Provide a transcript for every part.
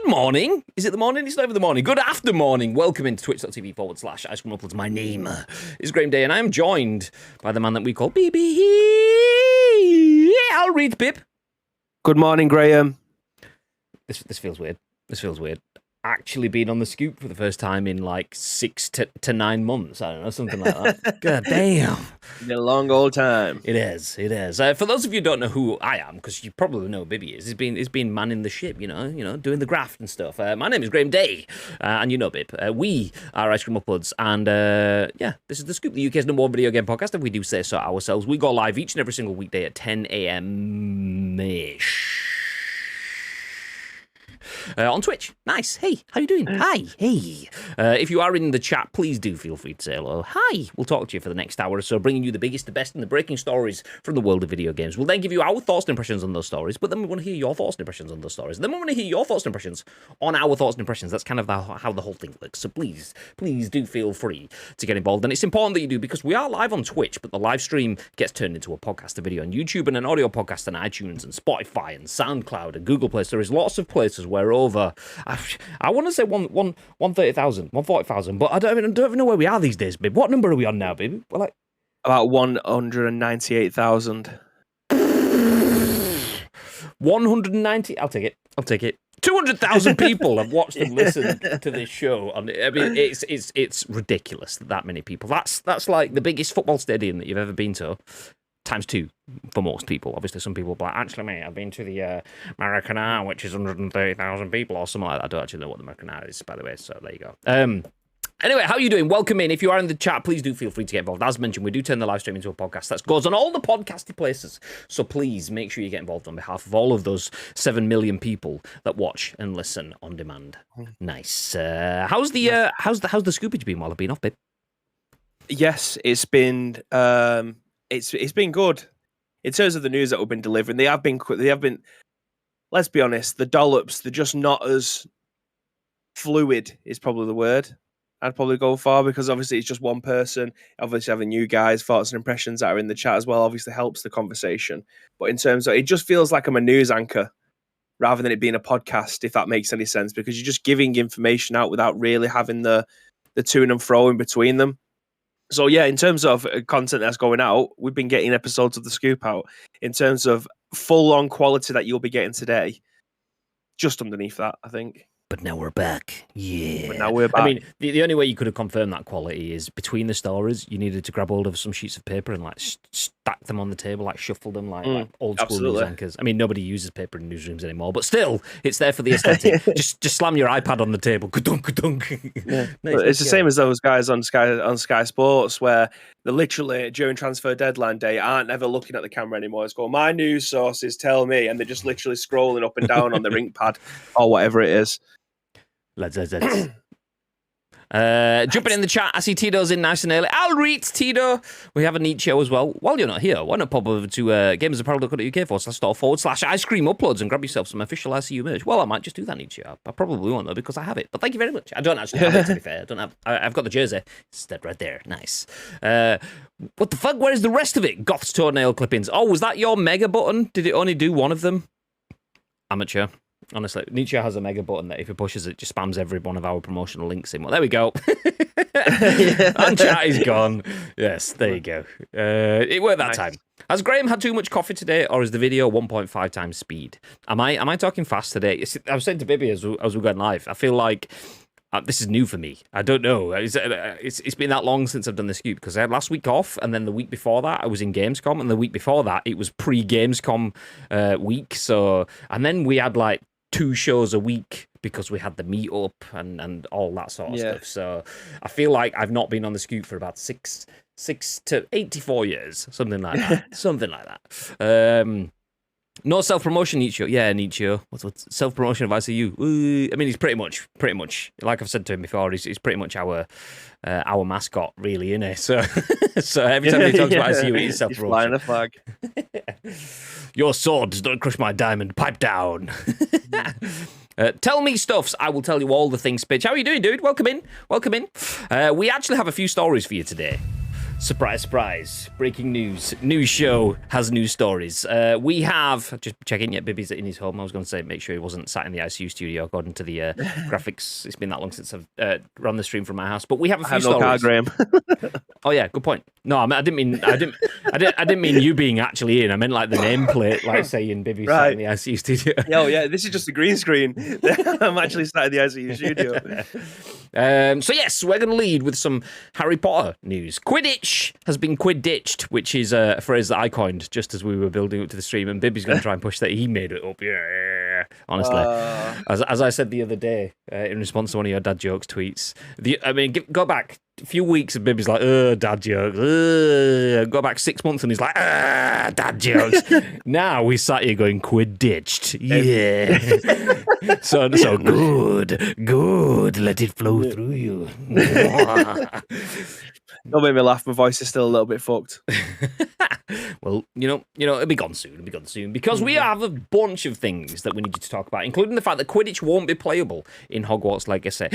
morning. Is it the morning? It's not even the morning. Good after morning. Welcome into twitch.tv/Ice Cream Uploads. My name is Graham Day, and I am joined by the man that we call BB. I'll read Pip. Good morning, Graham. This feels weird. This feels weird. Actually being on the scoop for the first time in like 6 to 9 months. I don't know, something like that. God damn. Been a long old time. It is. For those of you who don't know who I am, because you probably know who Bibby is, he's been manning the ship, you know, doing the graft and stuff. My name is Graham Day, and you know Bib. We are Ice Cream Uploads, and this is The Scoop, the UK's number one video game podcast, and we do say so ourselves. We go live each and every single weekday at 10 a.m.-ish. On Twitch. Nice. Hey, how you doing? Hi. Hey. If you are in the chat, please do feel free to say hello. Hi. We'll talk to you for the next hour or so, bringing you the biggest, the best, and the breaking stories from the world of video games. We'll then give you our thoughts and impressions on those stories, but then we want to hear your thoughts and impressions on those stories. And then we want to hear your thoughts and impressions on our thoughts and impressions. That's kind of how the whole thing works. So please do feel free to get involved. And it's important that you do, because we are live on Twitch, but the live stream gets turned into a podcast, a video on YouTube, and an audio podcast on iTunes and Spotify and SoundCloud and Google Play. So there is lots of places where over... I want to say 130,000, 140,000, but I don't even know where we are these days, babe. What number are we on now, baby? We're like about 198,000. 190. I'll take it. 200,000 people have watched and listened to this show. I mean, it's ridiculous that many people. That's like the biggest football stadium that you've ever been to. Times 2 for most people. Obviously, some people are like, actually, mate, I've been to the Maracana, which is 130,000 people or something like that. I don't actually know what the Maracana is, by the way, so there you go. Anyway, how are you doing? Welcome in. If you are in the chat, please do feel free to get involved. As mentioned, we do turn the live stream into a podcast that goes on all the podcasty places. So please make sure you get involved on behalf of all of those 7 million people that watch and listen on demand. Nice. How's the scoopage been while I've been off, babe? Yes, it's been it's been good in terms of the news that we've been delivering. They have been. Let's be honest, the dollops, they're just not as fluid. Is probably the word I'd probably go for, because obviously it's just one person. Obviously having you guys' thoughts and impressions that are in the chat as well obviously helps the conversation. But in terms of, it just feels like I'm a news anchor rather than it being a podcast, if that makes any sense, because you're just giving information out without really having the to and fro in between them. So yeah, in terms of content that's going out, we've been getting episodes of The Scoop out. In terms of full-on quality that you'll be getting today, just underneath that, I think. But now we're back. Yeah. But now we're back. I mean, the only way you could have confirmed that quality is between the stories, you needed to grab hold of some sheets of paper and like stack them on the table, like shuffle them like old school news anchors. I mean, nobody uses paper in newsrooms anymore, but still, it's there for the aesthetic. just slam your iPad on the table. Ka-dunk. Yeah. It's the same as those guys on Sky Sports, where they're literally during transfer deadline day aren't ever looking at the camera anymore. It's going, my news sources tell me, and they're just literally scrolling up and down on their ink pad or whatever it is. Let's. Jumping in the chat, I see Tito's in nice and early. I'll read Tito. We have a neat show as well. While you're not here, why not pop over to gamersapparel.co.uk/store/ice cream uploads and grab yourself some official ICU merch? Well, I might just do that each year. I probably won't though, because I have it. But thank you very much. I don't actually have it, to be fair. I've got the jersey. It's that right there. Nice. What the fuck? Where is the rest of it? Goth's toenail clippings. Oh, was that your mega button? Did it only do one of them? Amateur. Honestly, Nietzsche has a mega button that if he pushes it, just spams every one of our promotional links in. Well, there we go. And chat is gone. Yes, there you go. It worked that time. Has Graham had too much coffee today, or is the video 1.5 times speed? Am I talking fast today? I was saying to Bibby as we're going live, I feel like this is new for me. I don't know. It's been that long since I've done the scoop, because I had last week off, and then the week before that I was in Gamescom, and the week before that it was pre-Gamescom week. So, and then we had like 2 shows a week because we had the meetup and all that sort of stuff. So I feel like I've not been on the scoop for about 6 to 84 years, something like that. No self-promotion, Nietzsche. Yeah, Nietzsche. What's self-promotion of ICU? I mean, he's pretty much, like I've said to him before, he's pretty much our mascot, really, isn't he? So every time he talks about ICU, he's self-promotion. He's flying a flag. Your sword does not crush my diamond. Pipe down. Tell me stuffs. I will tell you all the things, bitch. How are you doing, dude? Welcome in. We actually have a few stories for you today. Surprise, surprise. Breaking news. News show has news stories. We have, just checking, yeah, Bibby's in his home. I was going to say, make sure he wasn't sat in the ICU studio according to the graphics. It's been that long since I've run the stream from my house. But we have a few stories. No car, Graham. Oh yeah, good point. No, I didn't mean you being actually in. I meant like the nameplate, like saying Bibby's sat in the ICU studio. Oh yeah, this is just a green screen. I'm actually sat in the ICU studio. So yes, we're going to lead with some Harry Potter news. Quidditch has been quid-ditched, which is a phrase that I coined just as we were building up to the stream, and Bibby's going to try and push that he made it up. Yeah, honestly. As I said the other day, in response to one of your dad jokes tweets, go back a few weeks and Bibby's like, dad jokes. Go back 6 months and he's like, dad jokes. Now we sat here going, quid-ditched. Yeah. so good. Let it flow through you. Don't make me laugh. My voice is still a little bit fucked. Well, it'll be gone soon. Because we have a bunch of things that we need you to talk about, including the fact that Quidditch won't be playable in Hogwarts Legacy.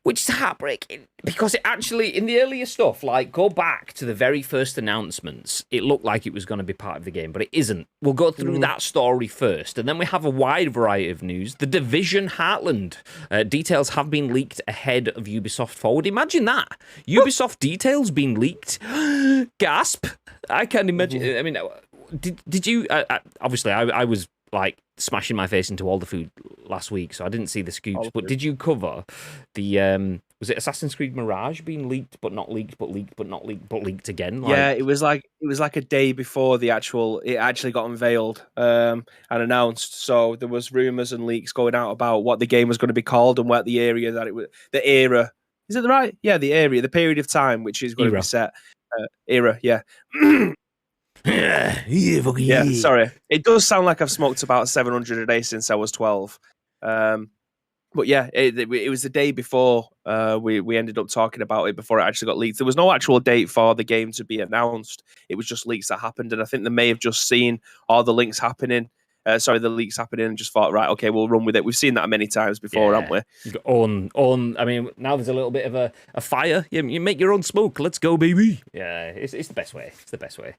Which is heartbreaking, because it actually, in the earlier stuff, like, go back to the very first announcements, it looked like it was going to be part of the game, but it isn't. We'll go through that story first, and then we have a wide variety of news. The Division Heartland details have been leaked ahead of Ubisoft Forward. Imagine that. Ubisoft details being leaked. Gasp. I can't imagine. I mean, did you... obviously, I was, like, smashing my face into all the food last week, so I didn't see the scoops. But did you cover the was it Assassin's Creed Mirage being leaked but not leaked but leaked but not leaked but leaked again? Yeah, it was like a day before it actually got unveiled and announced. So there was rumors and leaks going out about what the game was going to be called and what the area that it was. The era, is it right? Yeah, the area, the period of time which is going to be set. Era, yeah. Yeah, sorry. It does sound like I've smoked about 700 a day since I was 12. But yeah, it was the day before we ended up talking about it before it actually got leaked. There was no actual date for the game to be announced. It was just leaks that happened, and I think they may have just seen all the leaks happening and just thought, right, okay, we'll run with it. We've seen that many times before, haven't we? You got I mean, now there's a little bit of a fire. You make your own smoke. Let's go, baby. Yeah, it's the best way. It's the best way.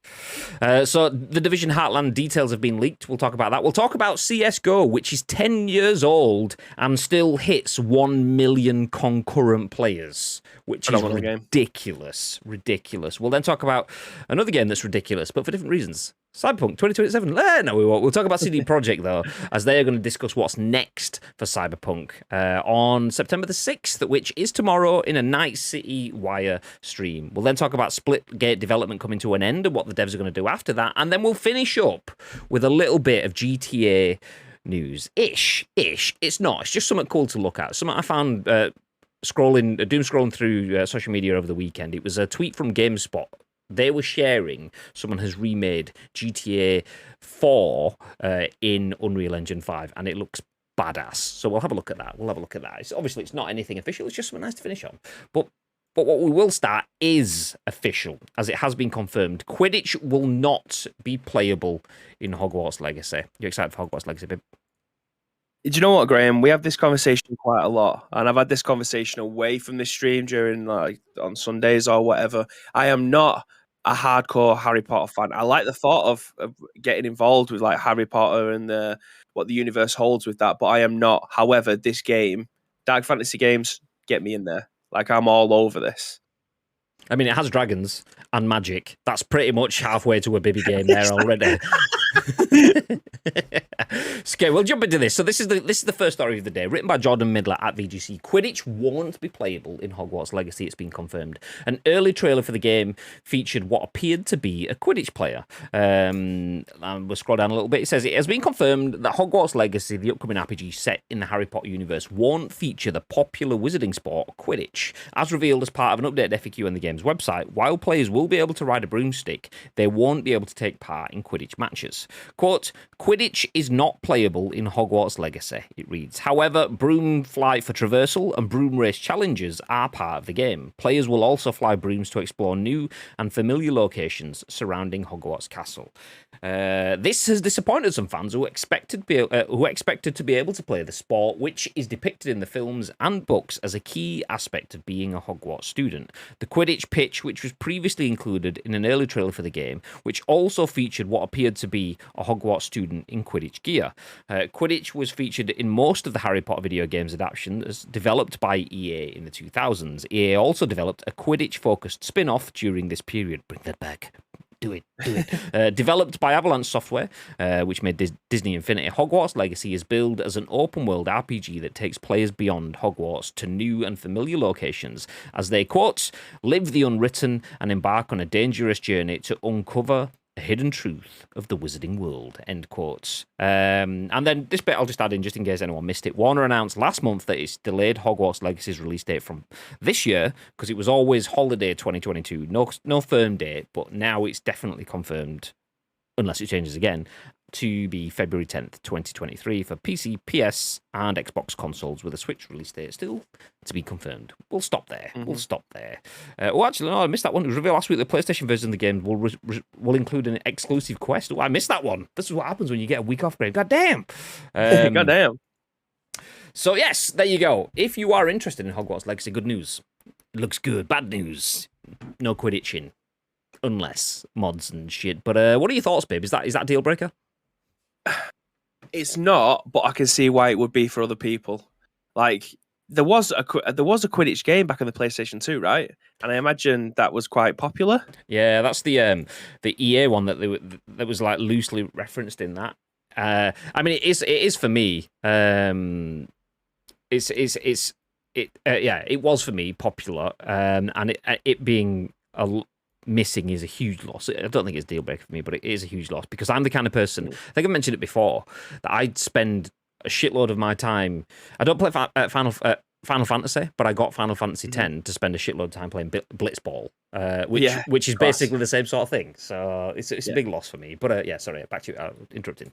So the Division Heartland details have been leaked. We'll talk about that. We'll talk about CSGO, which is 10 years old and still hits 1 million concurrent players, which is ridiculous. Ridiculous. We'll then talk about another game that's ridiculous, but for different reasons. Cyberpunk 2027. No, we won't. We'll talk about CD Projekt, though, as they are going to discuss what's next for Cyberpunk on September the 6th, which is tomorrow in a Night City Wire stream. We'll then talk about Splitgate development coming to an end and what the devs are going to do after that. And then we'll finish up with a little bit of GTA news. Ish. It's not. It's just something cool to look at. Something I found doom scrolling through social media over the weekend. It was a tweet from GameSpot. They were sharing someone has remade GTA 4 in Unreal Engine 5, and it looks badass. So we'll have a look at that. It's not anything official. It's just something nice to finish on. But what we will start is official, as it has been confirmed. Quidditch will not be playable in Hogwarts Legacy. You excited for Hogwarts Legacy, babe? Do you know what, Graham? We have this conversation quite a lot, and I've had this conversation away from the stream during, like, on Sundays or whatever. I am not a hardcore Harry Potter fan. I like the thought of getting involved with, like, Harry Potter and what the universe holds with that, but I am not. However, this game, Dark Fantasy games, get me in there. Like, I'm all over this. I mean, it has dragons and magic. That's pretty much halfway to a Bibby game there already. Okay, we'll jump into this. So this is the first story of the day, written by Jordan Midler at VGC. Quidditch won't be playable in Hogwarts Legacy. It's been confirmed. An early trailer for the game featured what appeared to be a Quidditch player. And we'll scroll down a little bit. It says it has been confirmed that Hogwarts Legacy, the upcoming RPG set in the Harry Potter universe, won't feature the popular wizarding sport Quidditch. As revealed as part of an updated FAQ on the game's website, while players will be able to ride a broomstick, they won't be able to take part in Quidditch matches. news. Quote, Quidditch is not playable in Hogwarts Legacy, it reads. However, broom flight for traversal and broom race challenges are part of the game. Players will also fly brooms to explore new and familiar locations surrounding Hogwarts Castle. This has disappointed some fans who expected to be able to play the sport, which is depicted in the films and books as a key aspect of being a Hogwarts student. The Quidditch pitch, which was previously included in an early trailer for the game, which also featured what appeared to be a Hogwarts student in Quidditch gear. Quidditch was featured in most of the Harry Potter video games adaptations developed by EA in the 2000s. EA also developed a Quidditch-focused spin-off during this period. Bring that back. Do it. Developed by Avalanche Software, which made Disney Infinity. Hogwarts Legacy is billed as an open-world RPG that takes players beyond Hogwarts to new and familiar locations as they, quote, live the unwritten and embark on a dangerous journey to uncover a hidden truth of the wizarding world, end quotes. And then this bit I'll just add in just in case anyone missed it. Warner announced last month that it's delayed Hogwarts Legacy's release date from this year because it was always holiday 2022. No firm date, but now it's definitely confirmed, unless it changes again, to be February 10th, 2023 for PC, PS, and Xbox consoles with a Switch release date still to be confirmed. We'll stop there. We'll stop there. Actually, no, I missed that one. It was revealed last week the PlayStation version of the game will include an exclusive quest. Oh, I missed that one. This is what happens when you get a week off grade. God damn. God damn. So, yes, there you go. If you are interested in Hogwarts Legacy, good news. It looks good. Bad news. No Quidditching. Unless mods and shit. But what are your thoughts, babe? Is that a deal breaker? It's not, but I can see why it would be for other people. Like there was a Quidditch game back on the PlayStation 2, right? And I imagine that was quite popular. Yeah, that's the EA one that was like loosely referenced in that. I mean, it is for me. It was for me popular, and it being missing is a huge loss. I don't think it's a deal breaker for me, but it is a huge loss because I'm the kind of person, I think I mentioned it before, that I'd spend a shitload of my time. I don't play Final Fantasy, but I got Final Fantasy X to spend a shitload of time playing Blitzball, which is basically the same sort of thing. So it's a big loss for me. But sorry, back to you. Interrupting.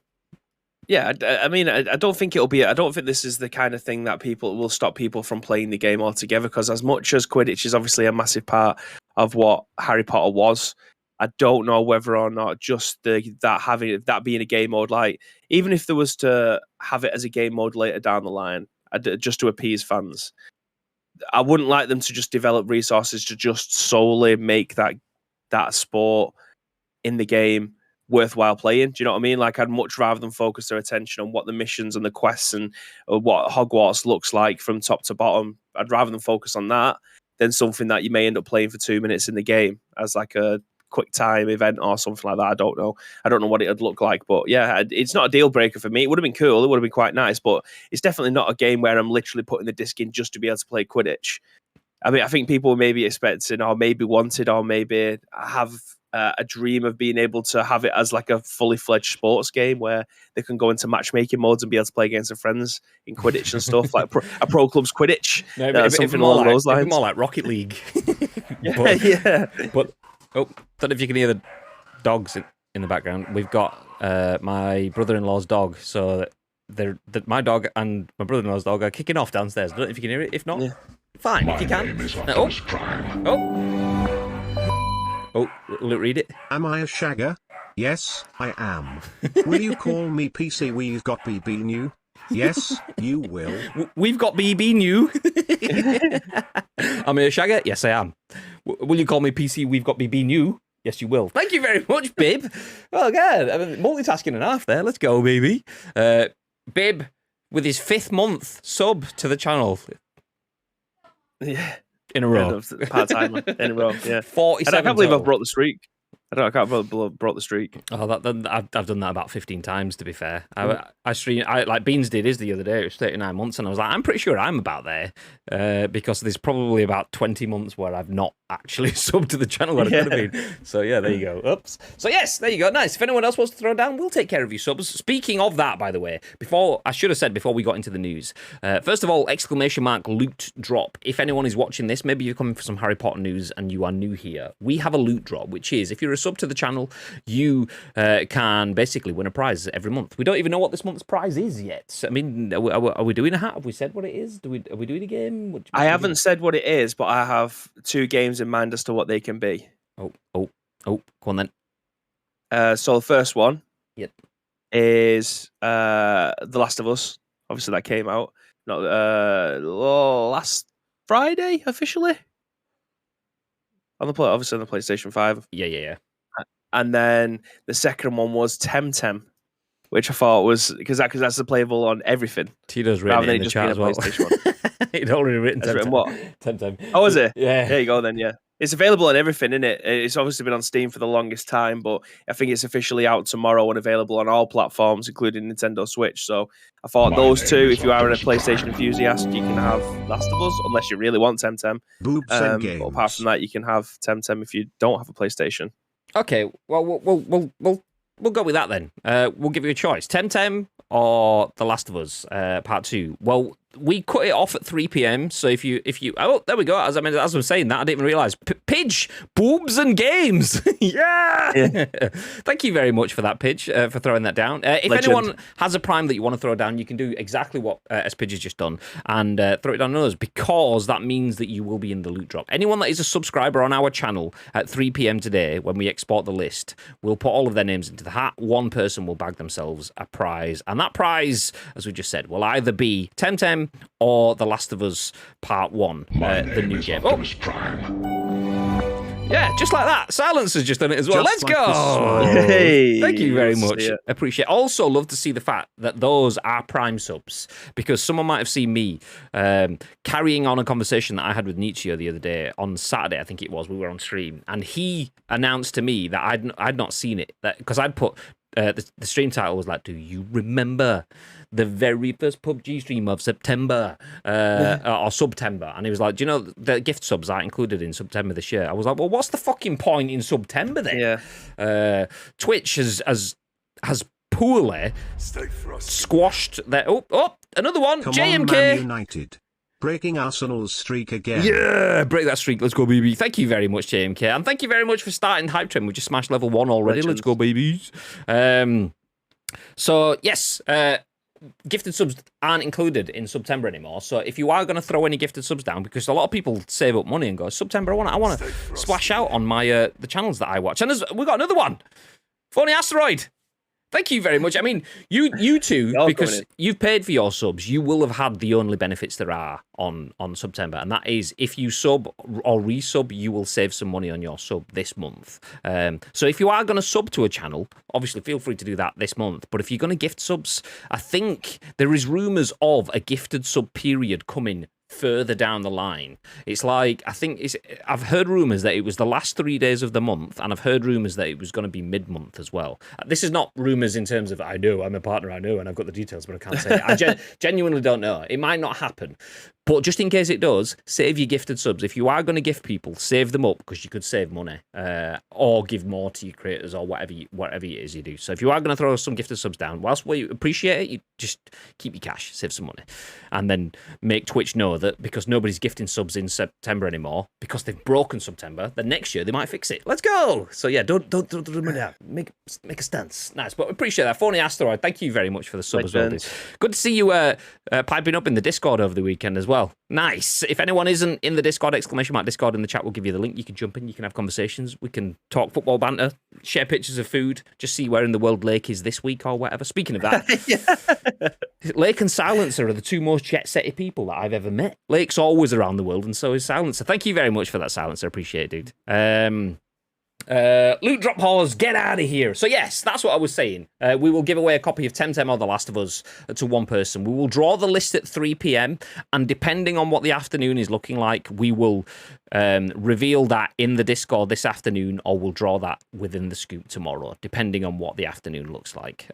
Yeah, I mean, I don't think it'll be. I don't think this is the kind of thing that will stop people from playing the game altogether. Because as much as Quidditch is obviously a massive part of what Harry Potter was, I don't know whether or not just that being a game mode, like even if there was to have it as a game mode later down the line, just to appease fans, I wouldn't like them to just develop resources to just solely make that sport in the game worthwhile playing. Do you know what I mean? Like I'd much rather them focus their attention on what the missions and the quests and what Hogwarts looks like from top to bottom. I'd rather them focus on that than something that you may end up playing for 2 minutes in the game as like a quick time event or something like that. I don't know what it'd look like, but yeah, it's not a deal breaker for me. It would have been cool. It would have been quite nice, but it's definitely not a game where I'm literally putting the disc in just to be able to play Quidditch. I mean, I think people may be expecting or maybe wanted or maybe have a dream of being able to have it as like a fully fledged sports game where they can go into matchmaking modes and be able to play against their friends in Quidditch and stuff, like a pro club's Quidditch. No, something along those lines. More like Rocket League. Yeah. But don't know if you can hear the dogs in the background. We've got my brother-in-law's dog, so my dog and my brother-in-law's dog are kicking off downstairs. I don't know if you can hear it. If not, fine. If you can. Will it read it? Am I a shagger? Yes, I am. Will you call me PC? We've got BB new? Yes, you will. We've got BB new. Am I a shagger? Yes, I am. Will you call me PC? We've got BB new? Yes, you will. Thank you very much, Bib. Oh, God. I mean, multitasking and a half there. Let's go, baby. Bib, with his 5th month sub to the channel. Yeah. In a row. Part-time in a row, yeah. 47 I can't believe I've broke the streak. I can't broke the streak. Oh, I've done that about 15 times, to be fair. I stream, like Beans did his the other day. It was 39 months, and I was like, I'm pretty sure I'm about there because there's probably about 20 months where I've not actually subbed to the channel where I could have been. So, yeah, there you go. Oops. So, yes, there you go. Nice. If anyone else wants to throw down, we'll take care of you subs. Speaking of that, by the way, I should have said before we got into the news, first of all, ! Loot drop. If anyone is watching this, maybe you're coming for some Harry Potter news and you are new here, we have a loot drop, which is, if you're a sub to the channel, you can basically win a prize every month. We don't even know what this month's prize is yet. I mean, are we doing a hat? Have we said what it is? Are we doing a game? I haven't said what it is, but I have 2 games in mind as to what they can be. Oh, go on then. So the first one Yep. is The Last of Us. Obviously, that came out last Friday officially obviously on the PlayStation 5. Yeah. And then the second one was Temtem, which I thought was because that's playable on everything. Tito's written it in the chat as well. He'd already written Temtem. What? Temtem. Oh, is it? Yeah. There you go then, yeah. It's available on everything, isn't it? It's obviously been on Steam for the longest time, but I think it's officially out tomorrow and available on all platforms, including Nintendo Switch. So I thought those two, if you are a PlayStation enthusiast, you can have Last of Us, unless you really want Temtem. Boobs and But apart from that, you can have Temtem if you don't have a PlayStation. Okay, well, we'll go with that then. We'll give you a choice: Temtem or The Last of Us Part 2. Well, we cut it off at 3 p.m. So if you oh, there we go. As I'm saying that, I didn't even realize. Pidge, boobs and games. yeah. Thank you very much for that, Pidge, for throwing that down. If Legend. anyone has a Prime that you want to throw down, you can do exactly what S Pidge has just done and throw it down on us, because that means that you will be in the loot drop. Anyone that is a subscriber on our channel at 3 p.m. today, when we export the list, we'll put all of their names into the hat. One person will bag themselves a prize, and that prize, as we just said, will either be Temtem or The Last of Us Part 1, the new game. Oh. Yeah, just like that. Silence has just done it as well. Just Let's like go. Hey, Thank you very much. yeah. Appreciate it. Also, love to see the fact that those are Prime subs, because someone might have seen me carrying on a conversation that I had with Nietzsche the other day on Saturday, I think it was. We were on stream, and he announced to me that I'd not seen it, because I'd put the stream title was like, "Do you remember the very first PUBG stream of September or September?" And he was like, "Do you know the gift subs are included in September this year?" I was like, "Well, what's the fucking point in September then?" Yeah. Twitch has poorly squashed their another one. Come JMK. on, Man United. Breaking Arsenal's streak again. Yeah, break that streak. Let's go, baby. Thank you very much, JMK. And thank you very much for starting Hype Train. We just smashed level 1 already. Legends. Let's go, babies. So, yes, gifted subs aren't included in September anymore. So if you are going to throw any gifted subs down, because a lot of people save up money and go, September, I want to splash out on my the channels that I watch. And we got another one. Phony Asteroid. Thank you very much. I mean, you two, because you've paid for your subs, you will have had the only benefits there are on September, and that is if you sub or resub, you will save some money on your sub this month. So if you are going to sub to a channel, obviously feel free to do that this month. But if you're going to gift subs, I think there is rumours of a gifted sub period coming further down the line. It's like, I've heard rumours that it was the last 3 days of the month, and I've heard rumours that it was going to be mid-month as well. This is not rumours in terms of, I know, I'm a partner, I know, and I've got the details, but I can't say it. I genuinely don't know. It might not happen. But just in case it does, save your gifted subs. If you are going to gift people, save them up, because you could save money, or give more to your creators, or whatever it is you do. So if you are going to throw some gifted subs down, whilst we appreciate it, you just keep your cash, save some money, and then make Twitch know that because nobody's gifting subs in September anymore, because they've broken September, then next year they might fix it. Let's go. So yeah, don't make a stance. Nice, but appreciate that. Phony Asteroid, thank you very much for the sub as well, dude. Good to see you piping up in the Discord over the weekend as well. Nice. If anyone isn't in the Discord, !Discord in the chat, we'll give you the link. You can jump in, you can have conversations, we can talk football banter, share pictures of food, just see where in the world Lake is this week or whatever. Speaking of that, Lake and Silencer are the two most jet-setty people that I've ever met. Lake's always around the world, and so is Silencer. Thank you very much for that, Silencer. Appreciate it, dude. Loot drop haulers, get out of here. So yes, that's what I was saying. We will give away a copy of Temtem or The Last of Us to one person. We will draw the list at 3 p.m. and depending on what the afternoon is looking like, we will reveal that in the Discord this afternoon, or we'll draw that within the scoop tomorrow, depending on what the afternoon looks like.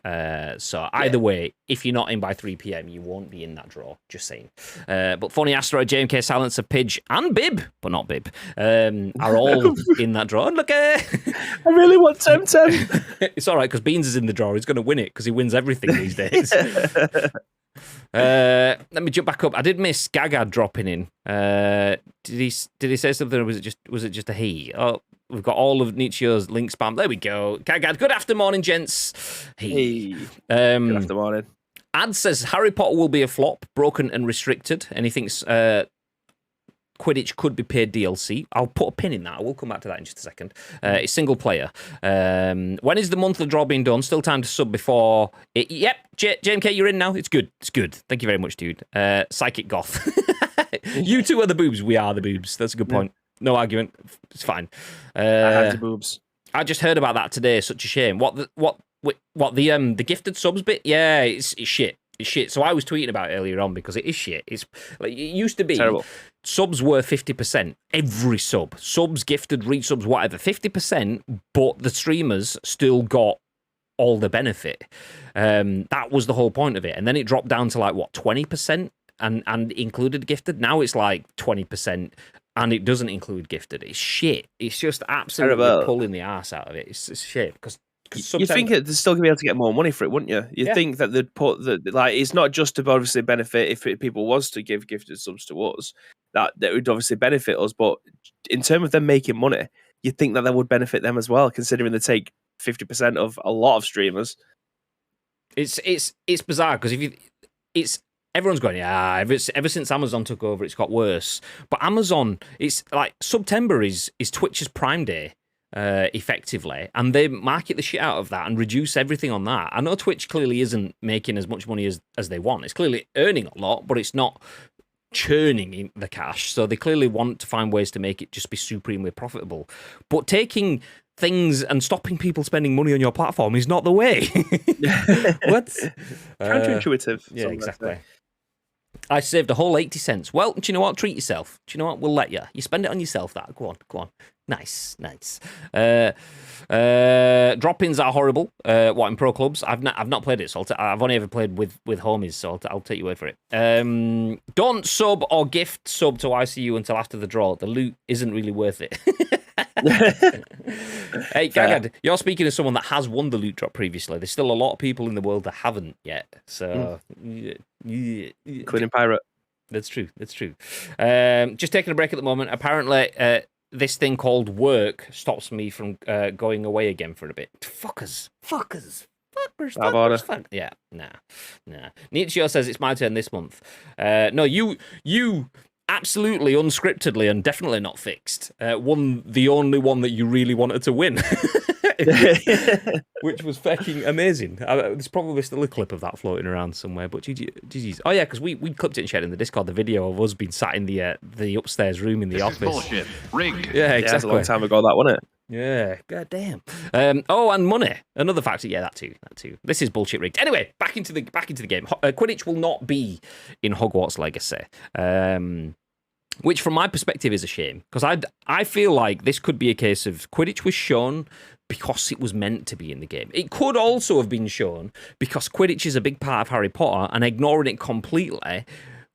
So either way, if you're not in by 3 p.m, you won't be in that draw. Just saying. But Phony Asteroid, JMK, Silencer, Pidge, and Bib, but not Bib, are all in that draw. And look at I really want Temtem. It's all right, because Beans is in the draw. He's going to win it because he wins everything these days. Let me jump back up. I did miss Gaga dropping in. Did he say something, or was it just a he? Oh, We've got all of Nietzsche's link spam. There we go. Good afternoon, gents. Hey. Good afternoon. Ad says Harry Potter will be a flop, broken and restricted, and he thinks Quidditch could be paid DLC. I'll put a pin in that. I will come back to that in just a second. It's single player. When is the monthly draw being done? Still time to sub before it. Yep, JMK, you're in now. It's good. It's good. Thank you very much, dude. Psychic Goth. You two are the boobs. We are the boobs. That's a good point. No argument. It's fine. I have the boobs. I just heard about that today. Such a shame. What the gifted subs bit? Yeah, it's shit. It's shit. So I was tweeting about it earlier on because it is shit. It's like it used to be. Terrible. Subs were 50%. Every subs, gifted, resubs, whatever, 50%. But the streamers still got all the benefit. That was the whole point of it. And then it dropped down to like what 20%, and included gifted. Now it's like 20%. And it doesn't include gifted. It's shit. It's just absolutely pulling the ass out of it. It's shit because. You think they're still going to be able to get more money for it, wouldn't you? You'd think that they'd put like it's not just to obviously benefit if people was to give gifted subs to us, that would obviously benefit us. But in terms of them making money, you'd think that would benefit them as well, considering they take 50% of a lot of streamers. It's bizarre because everyone's going, ever since Amazon took over, it's got worse. But Amazon, it's like September is Twitch's Prime Day. Effectively, and they market the shit out of that and reduce everything on that. I know Twitch clearly isn't making as much money as they want. It's clearly earning a lot, but it's not churning in the cash. So they clearly want to find ways to make it just be supremely profitable. But taking things and stopping people spending money on your platform is not the way. What? Counterintuitive. Yeah, exactly. I saved a whole 80 cents. Well, do you know what? Treat yourself. Do you know what? We'll let you. You spend it on yourself, that. Go on. Nice. Drop-ins are horrible. What, in pro clubs? I've not played it, so I've only ever played with homies, so I'll take your word for it. Don't sub or gift sub to ICU until after the draw. The loot isn't really worth it. Hey, Gagad, you're speaking as someone that has won the loot drop previously. There's still a lot of people in the world that haven't yet. So, Including Pirate. That's true. Just taking a break at the moment. Apparently, this thing called work stops me from going away again for a bit. Fuckers. Yeah, nah. Nietzsche says it's my turn this month. No, you absolutely unscriptedly and definitely not fixed. Won the only one that you really wanted to win. Which was fucking amazing. There's probably still a clip of that floating around somewhere, but GG's. Oh yeah, because we clipped it and shared it in the Discord, the video of us being sat in the upstairs room in the office. Bullshit. Rigged. Yeah, exactly. That's a long time ago, that, wasn't it? Yeah, god damn. And money, another factor. Yeah, that too. This is bullshit rigged. Anyway, back into the game. Quidditch will not be in Hogwarts Legacy. Which, from my perspective, is a shame because I feel like this could be a case of Quidditch was shown because it was meant to be in the game. It could also have been shown because Quidditch is a big part of Harry Potter, and ignoring it completely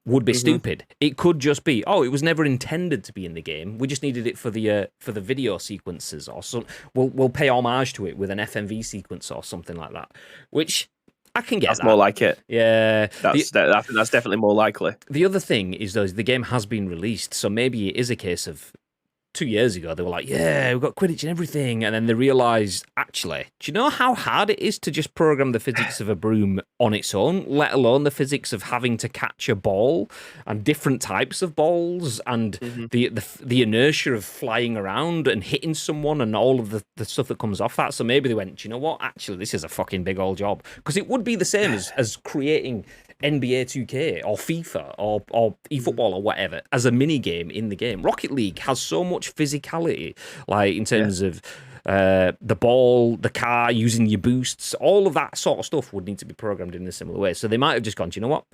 would be stupid. It could just be, it was never intended to be in the game. We just needed it for the video sequences, or some. We'll pay homage to it with an FMV sequence or something like that, which. I can get that's that. More like it. Yeah. That's definitely more likely. The other thing is, though, the game has been released, so maybe it is a case of 2 years ago, they were like, yeah, we've got Quidditch and everything, and then they realised, actually, do you know how hard it is to just program the physics of a broom on its own, let alone the physics of having to catch a ball and different types of balls and the inertia of flying around and hitting someone and all of the stuff that comes off that? So maybe they went, do you know what, actually, this is a fucking big old job. Because it would be the same as creating NBA 2K or FIFA or eFootball or whatever as a mini game in the game. Rocket League has so much physicality, like in terms of the ball, the car, using your boosts, all of that sort of stuff would need to be programmed in a similar way. So they might have just gone, do you know what?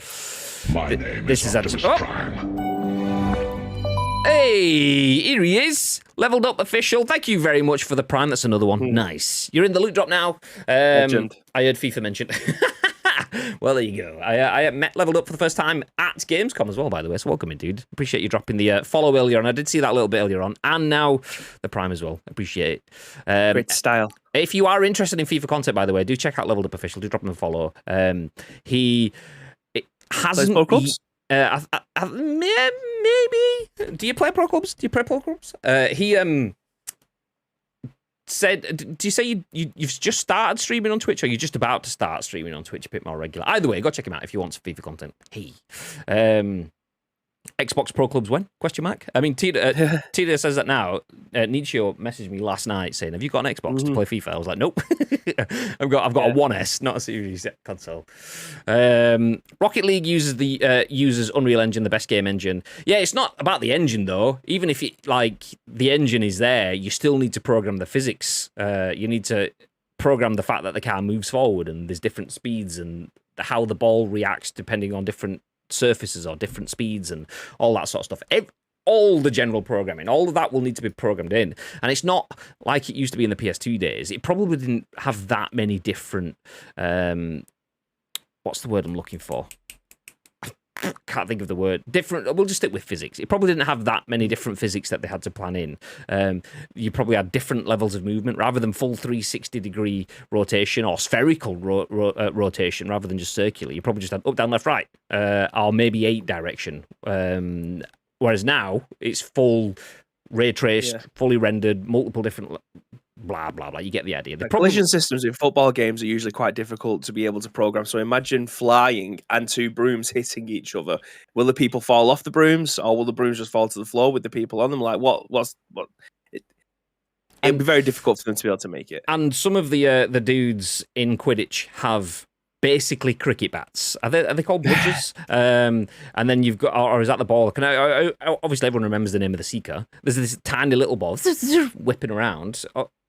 This is Optimus Prime. Hey, here he is. Leveled up official. Thank you very much for the Prime. That's another one. Nice. You're in the loot drop now. I heard FIFA mentioned. Well, there you go. I leveled up for the first time at Gamescom as well, by the way. So welcome in, dude. Appreciate you dropping the follow earlier on. I did see that a little bit earlier on. And now the Prime as well. Appreciate it. Great style. If you are interested in FIFA content, by the way, do check out Leveled Up Official. Do drop him a follow. He hasn't... Pro Clubs? Maybe. Do you play Pro Clubs? said, do you say you've just started streaming on Twitch, or you're just about to start streaming on Twitch a bit more regular? Either way, go check him out if you want some FIFA content. Hey. Xbox Pro Clubs when? Question mark. I mean, Tita says that now. Nietzsche messaged me last night saying, "Have you got an Xbox to play FIFA?" I was like, "Nope, I've got a One S, not a Series console." Rocket League uses Unreal Engine, the best game engine. Yeah, it's not about the engine though. Even if the engine is there, you still need to program the physics. You need to program the fact that the car moves forward and there's different speeds and how the ball reacts depending on different surfaces or different speeds and all that sort of stuff. All the general programming, all of that will need to be programmed in. And it's not like it used to be in the PS2 days. It probably didn't have that many different... what's the word I'm looking for? I can't think of the word. Different. We'll just stick with physics. It probably didn't have that many different physics that they had to plan in. You probably had different levels of movement rather than full 360-degree rotation or spherical rotation rather than just circular. You probably just had up, down, left, right, or maybe 8 direction. Whereas now it's full ray traced, fully rendered, multiple different. Blah blah blah. You get the idea. The collision systems in football games are usually quite difficult to be able to program. So imagine flying and 2 brooms hitting each other. Will the people fall off the brooms, or will the brooms just fall to the floor with the people on them? Like what? It'd be very difficult for them to be able to make it. And some of the dudes in Quidditch have basically cricket bats. Are they called bludgers? And then you've got, or is that the ball? Obviously everyone remembers the name of the Seeker. There's this tiny little ball whipping around.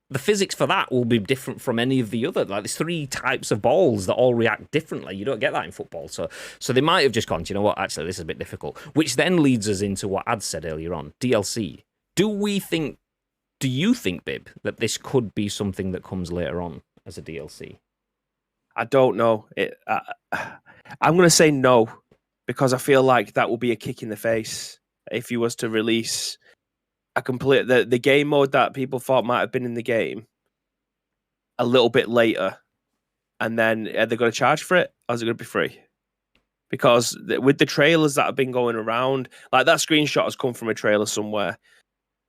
The physics for that will be different from any of the other. Like there's 3 types of balls that all react differently. You don't get that in football. So they might have just gone, you know what, actually this is a bit difficult. Which then leads us into what Ad said earlier on, DLC. Do you think, Bib, that this could be something that comes later on as a DLC? I don't know. I'm going to say no, because I feel like that will be a kick in the face if you was to release a complete the game mode that people thought might have been in the game a little bit later, and then are they going to charge for it, or is it going to be free? Because with the trailers that have been going around, like that screenshot has come from a trailer somewhere.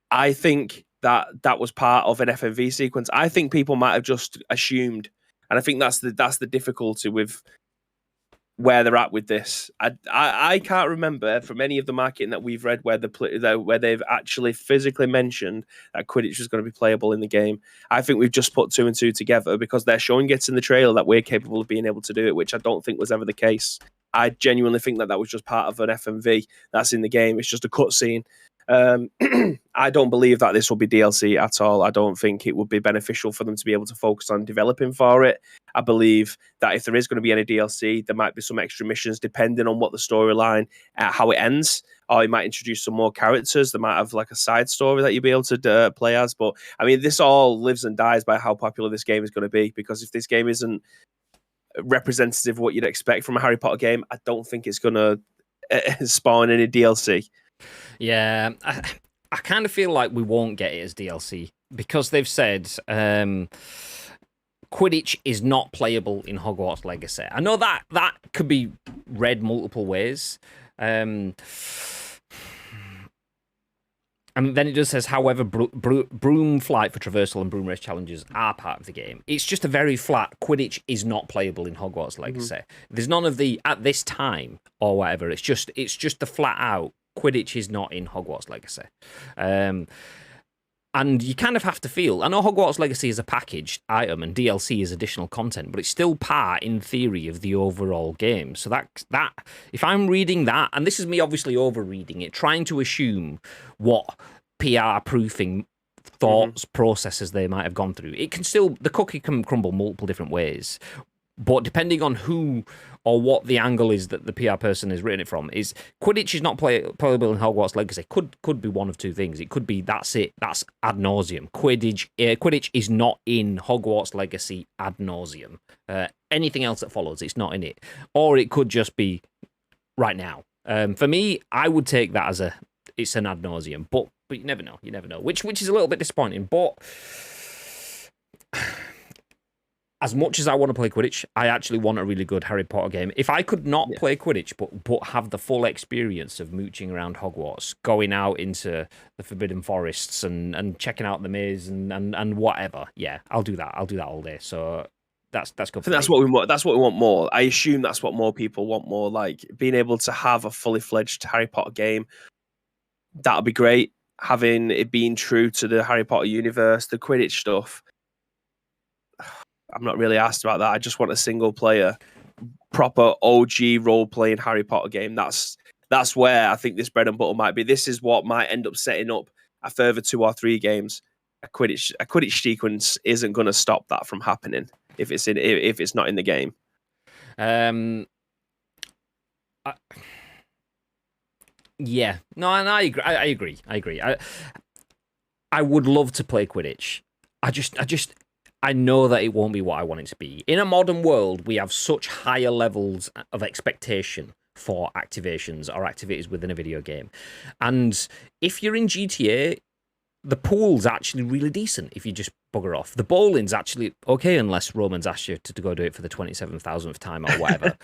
I think that was part of an FMV sequence. I think people might have just assumed. And I think that's the difficulty with where they're at with this. I can't remember from any of the marketing that we've read where they've actually physically mentioned that Quidditch is going to be playable in the game. I think we've just put 2 and 2 together because they're showing it in the trailer that we're capable of being able to do it, which I don't think was ever the case. I genuinely think that was just part of an FMV that's in the game. It's just a cutscene. I don't believe that this will be DLC at all. I don't think it would be beneficial for them to be able to focus on developing for it. I believe that if there is going to be any DLC, there might be some extra missions depending on what the storyline, how it ends, or it might introduce some more characters. They might have like a side story that you'll be able to play as. But I mean, this all lives and dies by how popular this game is going to be, because if this game isn't representative of what you'd expect from a Harry Potter game, I don't think it's going to spawn any DLC. Yeah, I kind of feel like we won't get it as DLC because they've said Quidditch is not playable in Hogwarts Legacy. I know that could be read multiple ways. And then it just says, however, broom flight for traversal and broom race challenges are part of the game. It's just a very flat, Quidditch is not playable in Hogwarts Legacy. There's none of the, at this time, or whatever. It's just the flat out, Quidditch is not in Hogwarts Legacy. And you kind of have to feel, I know Hogwarts Legacy is a packaged item and DLC is additional content, but it's still part, in theory, of the overall game. So that if I'm reading that, and this is me obviously over-reading it, trying to assume what PR proofing thoughts, processes they might have gone through, the cookie can crumble multiple different ways. But depending on who or what the angle is that the PR person has written it from, is Quidditch is not playable in Hogwarts Legacy. Could be one of 2 things. It could be that's it. That's ad nauseum. Quidditch is not in Hogwarts Legacy ad nauseum. Anything else that follows, it's not in it. Or it could just be right now. For me, I would take that as it's an ad nauseum. But you never know. You never know. Which is a little bit disappointing. But as much as I want to play Quidditch, I actually want a really good Harry Potter game. If I could not play Quidditch, but have the full experience of mooching around Hogwarts, going out into the Forbidden Forests and checking out the maze and whatever, yeah, I'll do that. I'll do that all day. So that's good. I think that's what we want. That's what we want more. I assume that's what more people want more. Like being able to have a fully fledged Harry Potter game. That'll be great. Having it being true to the Harry Potter universe, the Quidditch stuff. I'm not really asked about that. I just want a single player, proper OG role playing Harry Potter game. That's where I think this bread and butter might be. This is what might end up setting up a further 2 or 3 games. A Quidditch sequence isn't going to stop that from happening if it's not in the game. Yeah, no, and I agree. I would love to play Quidditch. I know that it won't be what I want it to be. In a modern world, we have such higher levels of expectation for activations or activities within a video game. And if you're in GTA, the pool's actually really decent if you just bugger off. The bowling's actually okay unless Roman's asked you to go do it for the 27,000th time or whatever.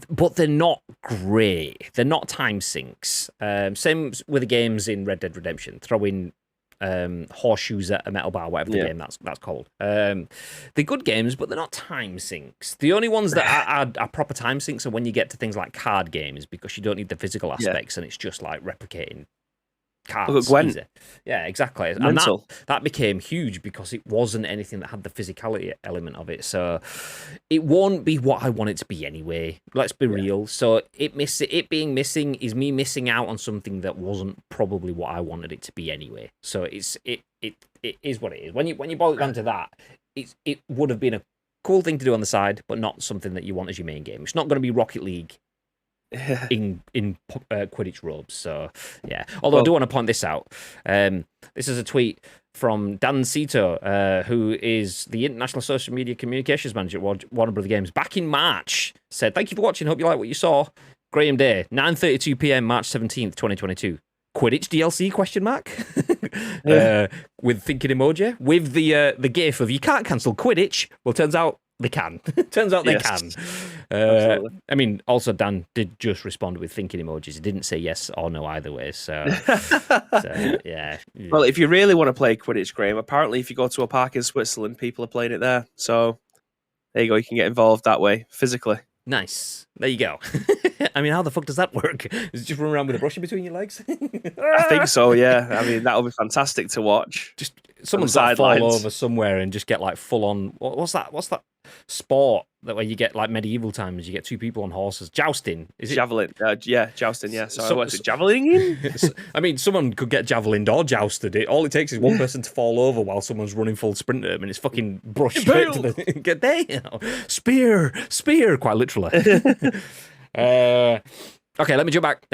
But they're not great. They're not time sinks. Same with the games in Red Dead Redemption. Throwing horseshoes at a metal bar, whatever the game that's called. They're good games, but they're not time sinks. The only ones that are proper time sinks are when you get to things like card games, because you don't need the physical aspects and it's just like replicating cards. Look at Gwen. Easy. Yeah, exactly. Mental. And that became huge because it wasn't anything that had the physicality element of it. So it won't be what I want it to be anyway. Let's be real. So it being missing is me missing out on something that wasn't probably what I wanted it to be anyway. So it is what it is. When you boil it down to that, it would have been a cool thing to do on the side, but not something that you want as your main game. It's not going to be Rocket League in Quidditch robes. So yeah, although I do want to point this out. This is a tweet from Dan Cito, who is the International Social Media Communications Manager at Warner Brother Games. Back in March, said, "Thank you for watching, hope you like what you saw. Graham Day, 9:32 p.m. March 17th 2022. Quidditch DLC question mark with thinking emoji with the gif of you can't cancel Quidditch." Well, turns out they can. Turns out they can. I mean, also Dan did just respond with thinking emojis. He didn't say yes or no either way. So yeah. Well, if you really want to play Quidditch, Graham, apparently if you go to a park in Switzerland, people are playing it there. So there you go. You can get involved that way, physically. Nice. There you go. I mean, how the fuck does that work? Is it just run around with a brush in between your legs? I think so, yeah. I mean, that'll be fantastic to watch. Just someone's got to fall over somewhere and just get like full on. What's that sport that where you get like medieval times? You get 2 people on horses. Jousting. Is it? Javelin. Yeah, jousting, yeah. So what's it, javelining? I mean, someone could get javelined or jousted. All it takes is one person to fall over while someone's running full sprint at them, and it's fucking brushed straight to the... Get there, you know? Spear, quite literally. Okay, let me jump back.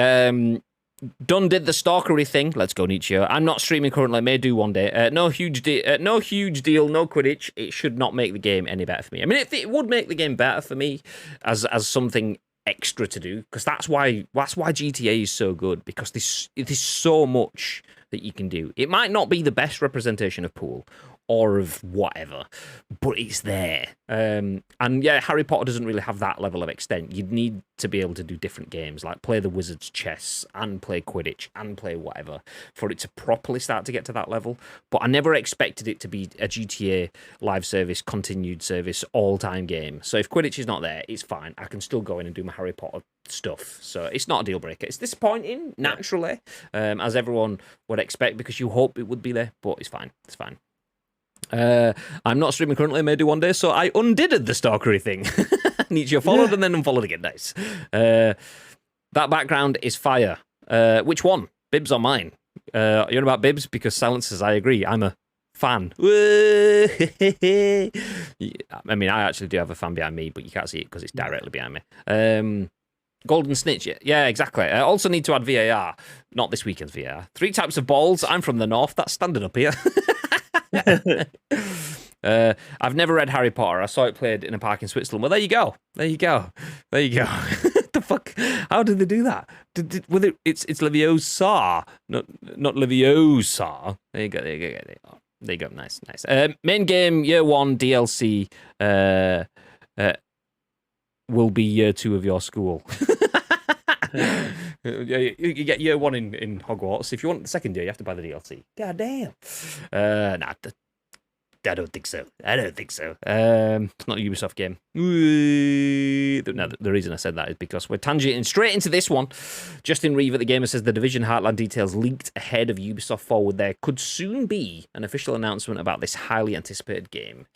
Dunn did the stalkery thing. Let's go, Nietzsche. I'm not streaming currently. May do one day. No huge deal. No Quidditch. It should not make the game any better for me. I mean, it would make the game better for me as something extra to do, because that's why GTA is so good, because there's so much that you can do. It might not be the best representation of pool or of whatever, but it's there. And yeah, Harry Potter doesn't really have that level of extent. You'd need to be able to do different games, like play the Wizard's chess and play Quidditch and play whatever, for it to properly start to get to that level. But I never expected it to be a GTA live service, continued service, all-time game. So if Quidditch is not there, it's fine. I can still go in and do my Harry Potter stuff. So it's not a deal breaker. It's disappointing, naturally, as everyone would expect, because you hope it would be there, but it's fine. It's fine. I'm not streaming currently, I may do one day, so I undid the stalkery thing. Nietzsche followed and then unfollowed again. Nice. That background is fire. Which one? Bibs or mine? You're on about Bibs because Silence says I agree. I'm a fan. I mean, I actually do have a fan behind me, but you can't see it because it's directly behind me. Golden Snitch, yeah, exactly. I also need to add VAR. Not this weekend's VAR. 3 types of balls. I'm from the north. That's standing up here. I've never read Harry Potter. I saw it played in a park in Switzerland. Well, there you go. The fuck? How did they do that? It's Leviosa, not Leviosa. There you go. There you go. Nice. Main game, year 1 DLC will be year 2 of your school. You get year 1 in Hogwarts. If you want the second year, you have to buy the DLC. God damn. Nah, I don't think so. It's not a Ubisoft game. No, the reason I said that is because we're tangenting straight into this one. Justin REEVE at The Gamer says the Division Heartland details leaked ahead of Ubisoft Forward. There could soon be an official announcement about this highly anticipated game.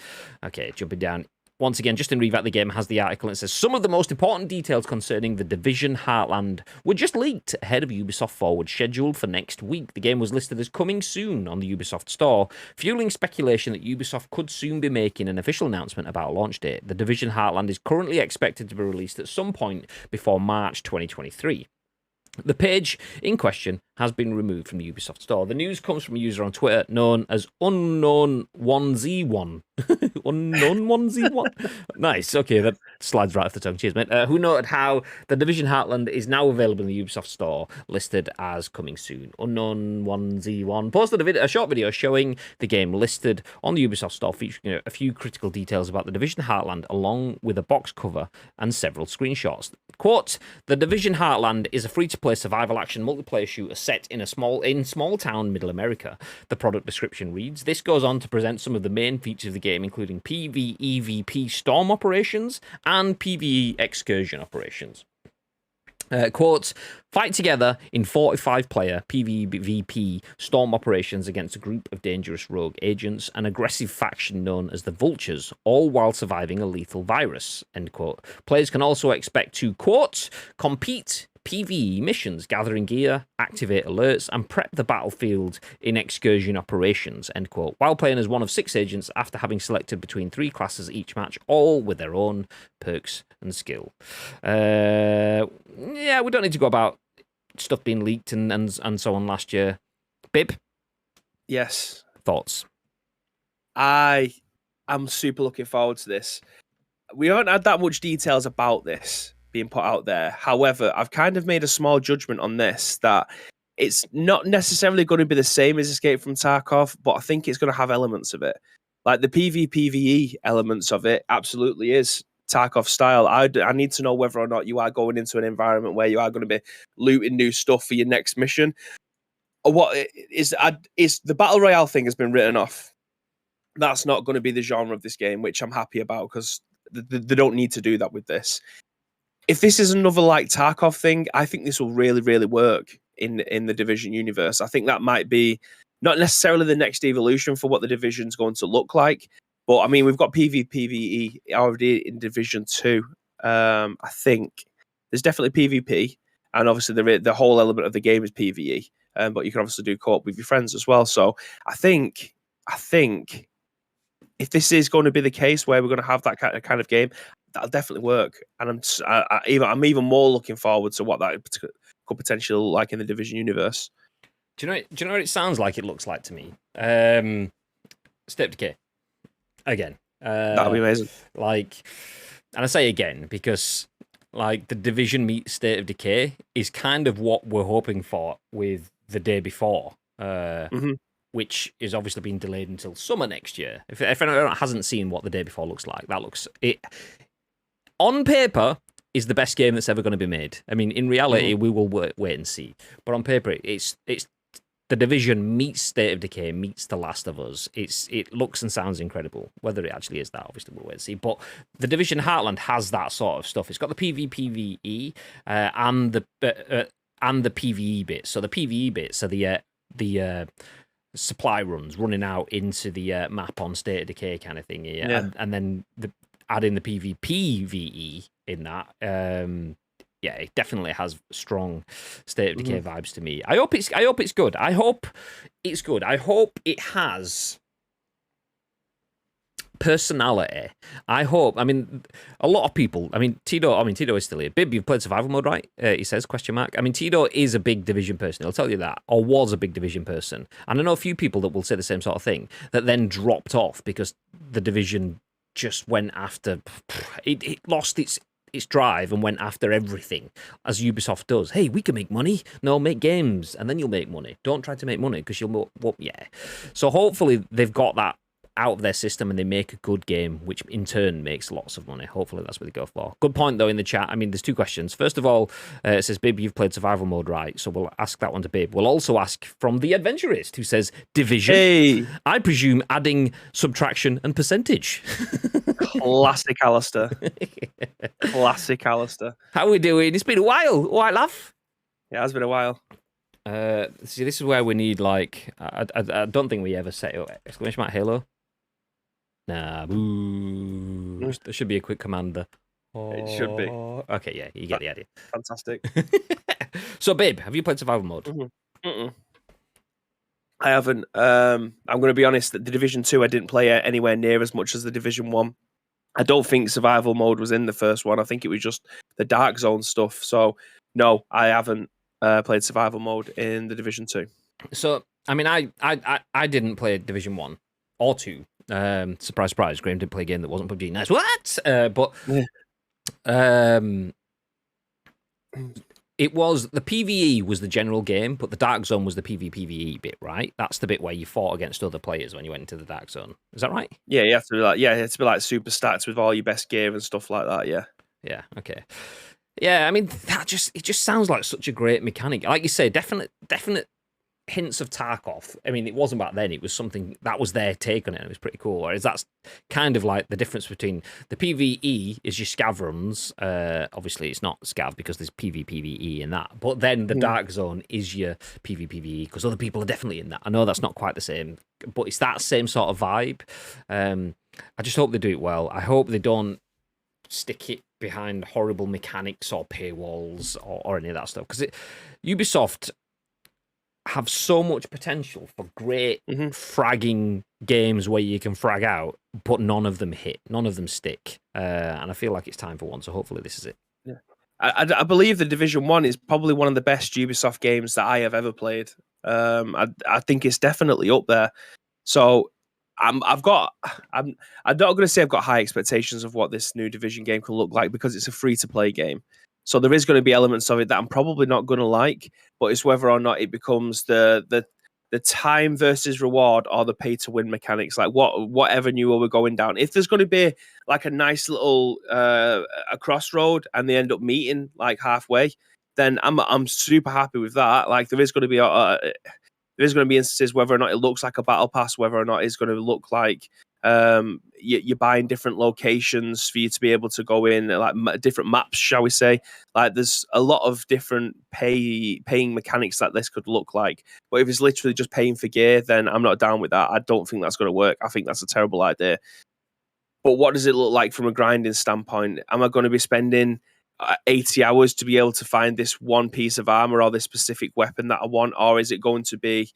Okay, jumping down. Once again, Justin REEVE at The Game has the article and it says some of the most important details concerning the Division Heartland were just leaked ahead of Ubisoft Forward, scheduled for next week. The game was listed as coming soon on the Ubisoft store, fueling speculation that Ubisoft could soon be making an official announcement about a launch date. The Division Heartland is currently expected to be released at some point before March 2023. The page in question has been removed from the Ubisoft store. The news comes from a user on Twitter known as Unknown1Z1. Unknown1Z1? Nice. Okay, that slides right off the tongue. Cheers, mate. Who noted how the Division Heartland is now available in the Ubisoft store, listed as coming soon. Unknown1Z1 posted a short video showing the game listed on the Ubisoft store, featuring a few critical details about the Division Heartland, along with a box cover and several screenshots. Quote, the Division Heartland is a free-to-play survival action multiplayer shooter set in small town middle America. The product description reads, this goes on to present some of the main features of the game, including PvEVP storm operations and PvE excursion operations. Quote, fight together in 45-player PvP storm operations against a group of dangerous rogue agents, an aggressive faction known as the Vultures, all while surviving a lethal virus, end quote. Players can also expect to, quote, compete PvE missions, gathering gear, activate alerts, and prep the battlefield in excursion operations, end quote, while playing as one of 6 agents after having selected between 3 classes each match, all with their own perks and skill. Yeah, we don't need to go about stuff being leaked and so on last year. Bib? Yes. Thoughts? I am super looking forward to this. We haven't had that much details about this being put out there. However, I've kind of made a small judgment on this that it's not necessarily going to be the same as Escape from Tarkov, but I think it's going to have elements of it. Like the PvPvE elements of it absolutely is Tarkov style. I need to know whether or not you are going into an environment where you are going to be looting new stuff for your next mission. Or what is the Battle Royale thing has been written off. That's not going to be the genre of this game, which I'm happy about because they don't need to do that with this. If this is another like Tarkov thing, I think this will really, really work in the Division universe. I think that might be not necessarily the next evolution for what the Division's going to look like, but I mean, we've got PvPvE already in Division 2. I think there's definitely PvP, and obviously the whole element of the game is PvE, but you can obviously do co-op with your friends as well. So I think if this is going to be the case where we're going to have that kind of game, that'll definitely work, and I'm even more looking forward to what that could potentially look like in the Division universe. Do you know what it sounds like? It looks like to me. State of Decay again. That'll be amazing. And I say again because the Division meets State of Decay is kind of what we're hoping for with The Day Before. Which is obviously being delayed until summer next year. If anyone hasn't seen what The Day Before looks like, it on paper is the best game that's ever going to be made. I mean, in reality, we will wait and see. But on paper, it's The Division meets State of Decay meets The Last of Us. It looks and sounds incredible. Whether it actually is that, obviously, we'll wait and see. But the Division Heartland has that sort of stuff. It's got the PvPvE and the PvE bits. So the PvE bits are the supply runs running out into the map on State of Decay kind of thing, and then adding the PvPvE in that. It definitely has strong State of Decay vibes to me. I hope it's good. I hope it's good. I hope it has personality. I hope. I mean, a lot of people. I mean, Tito is still here. Bib, you've played survival mode, right? He says, question mark. I mean, Tito is a big Division person. He'll tell you that, or was a big Division person. And I know a few people that will say the same sort of thing that then dropped off because the Division just went after. It lost its its drive and went after everything, as Ubisoft does. Hey, we can make money. No, make games, and then you'll make money. Don't try to make money because you'll. Well, yeah. So hopefully they've got that out of their system and they make a good game, which in turn makes lots of money. Hopefully that's what they go for. Good point, though, in the chat. I mean, there's 2 questions. First of all, it says, Bib, you've played survival mode, right? So we'll ask that one to Bib. We'll also ask from the Adventurist, who says, Division. Hey! I presume adding subtraction and percentage. Classic Alistair. Classic Alistair. How are we doing? It's been a while. All right, laugh? Yeah, it's been a while. See, this is where we need, like, I don't think we ever set it up. Exclamation mark Halo. Nah, boo. There should be a quick command there. It should be. Okay, yeah, you get the idea. Fantastic. So, babe, have you played survival mode? Mm-mm. I haven't. I'm going to be honest, that the Division 2, I didn't play anywhere near as much as the Division 1. I don't think survival mode was in the first one. I think it was just the Dark Zone stuff. So, no, I haven't played survival mode in the Division 2. So, I mean, I didn't play Division 1 or 2. Surprise, surprise. Graham didn't play a game that wasn't PUBG. Nice. What? It was the PvE was the general game, but the Dark Zone was the PvE bit, right? That's the bit where you fought against other players when you went into the Dark Zone. Is that right? Yeah, you have to be like, you have to be like super stats with all your best gear and stuff like that. Yeah. Yeah. Okay. Yeah. I mean, it just sounds like such a great mechanic. Like you say, definite hints of Tarkov. I mean, it wasn't back then. It was something that was their take on it. And it was pretty cool. Whereas that's kind of like the difference between the PvE is your scav runs. Obviously, it's not scav because there's PvE in that. But then the Dark Zone is your PvE because other people are definitely in that. I know that's not quite the same, but it's that same sort of vibe. I just hope they do it well. I hope they don't stick it behind horrible mechanics or paywalls or any of that stuff. Because Ubisoft have so much potential for great fragging games where you can frag out, but none of them hit, none of them stick. And I feel like it's time for one, so hopefully this is it. Yeah, I believe the Division 1 is probably one of the best Ubisoft games that I have ever played. I think it's definitely up there. So I'm not going to say I've got high expectations of what this new Division game can look like because it's a free-to-play game. So there is going to be elements of it that I'm probably not going to like, but it's whether or not it becomes the time versus reward or the pay to win mechanics. Like what avenue are we going down? If there's going to be like a nice little a crossroad and they end up meeting like halfway, then I'm super happy with that. Like there is going to be instances whether or not it looks like a battle pass, whether or not it's going to look like you're buying different locations for you to be able to go in, like different maps, shall we say. Like there's a lot of different paying mechanics that this could look like. But if it's literally just paying for gear, then I'm not down with that. I don't think that's going to work. I think that's a terrible idea. But what does it look like from a grinding standpoint? Am I going to be spending 80 hours to be able to find this one piece of armor or this specific weapon that I want? Or is it going to be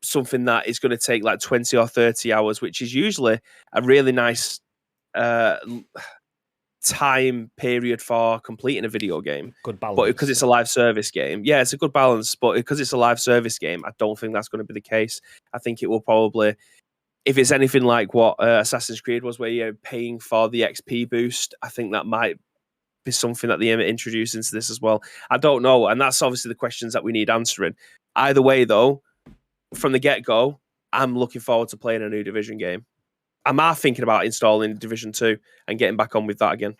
something that is going to take like 20 or 30 hours, which is usually a really nice time period for completing a video game. Good balance. But because it's a live service game, yeah, it's a good balance. But because it's a live service game, I don't think that's going to be the case. I think it will probably, if it's anything like what Assassin's Creed was, where you're paying for the XP boost, I think that might be something that they introduce into this as well. I don't know. And that's obviously the questions that we need answering. Either way, though, from the get-go, I'm looking forward to playing a new Division game. I'm thinking about installing Division 2 and getting back on with that again.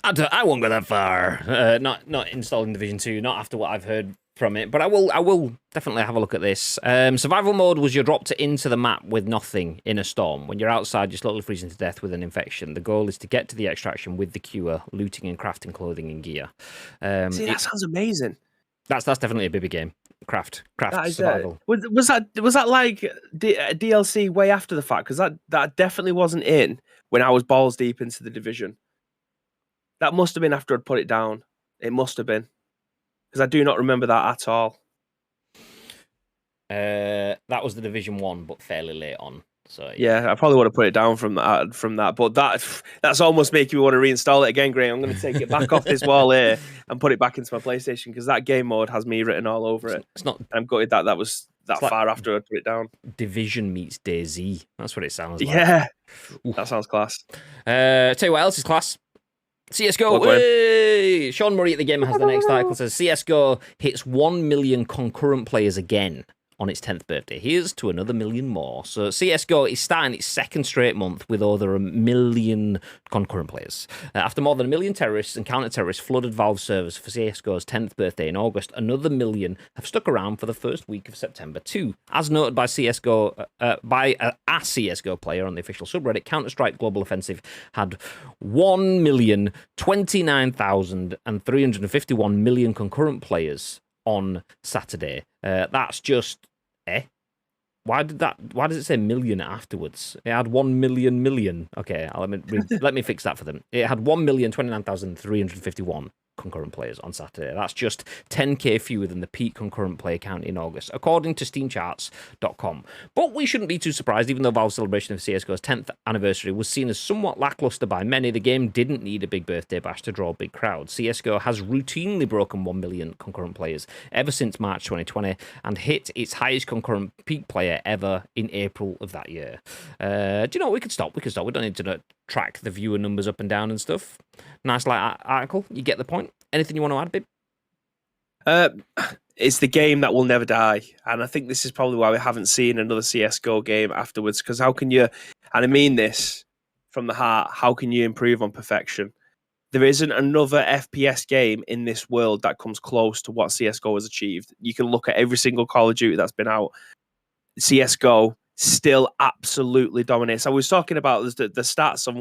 I won't go that far. Not installing Division 2, not after what I've heard from it, but I will definitely have a look at this. Survival mode was you're dropped into the map with nothing in a storm. When you're outside, you're slowly freezing to death with an infection. The goal is to get to the extraction with the cure, looting and crafting clothing and gear. See, that sounds amazing. That's definitely a Bibby game. Craft survival. Was that like DLC way after the fact? Because that definitely wasn't in when I was balls deep into the Division. That must have been after I'd put it down. It must have been, because I do not remember that at all. That was the Division 1, but fairly late on. So yeah, I probably would have put it down from that. But that's almost making me want to reinstall it again, Graham. I'm going to take it back off this wall here and put it back into my PlayStation because that game mode has me written all over it. It's not. I'm gutted that was that like far after I put it down. Division meets DayZ. That's what it sounds like. Yeah, Oof. that sounds class. Tell you what else is class. CSGO. Hey! Sean Murray at The Gamer has the next article. Says CSGO hits 1 million concurrent players again on its 10th birthday. Here's to another million more. So CSGO is starting its second straight month with over 1 million concurrent players. After more than 1 million terrorists and counter-terrorists flooded Valve servers for CSGO's 10th birthday in August, another million have stuck around for the first week of September too. As noted by CSGO, by a CSGO player on the official subreddit, Counter-Strike Global Offensive had 1,029,351 million concurrent players on Saturday. That's just Why does it say million afterwards? It had 1 million. Okay, let me fix that for them. It had 1,029,351 concurrent players on Saturday. That's just 10k fewer than the peak concurrent player count in August, according to SteamCharts.com. But we shouldn't be too surprised, even though Valve's celebration of CSGO's 10th anniversary was seen as somewhat lackluster by many. The game didn't need a big birthday bash to draw big crowds. CSGO has routinely broken 1 million concurrent players ever since March 2020 and hit its highest concurrent peak player ever in April of that year. Do you know what? We could stop. We don't need to track the viewer numbers up and down and stuff. Nice light article. You get the point. Anything you want to add, Bib? It's the game that will never die. And I think this is probably why we haven't seen another CSGO game afterwards. Because how can you, and I mean this from the heart, how can you improve on perfection? There isn't another FPS game in this world that comes close to what CSGO has achieved. You can look at every single Call of Duty that's been out. CSGO still absolutely dominates. I was talking about the stats on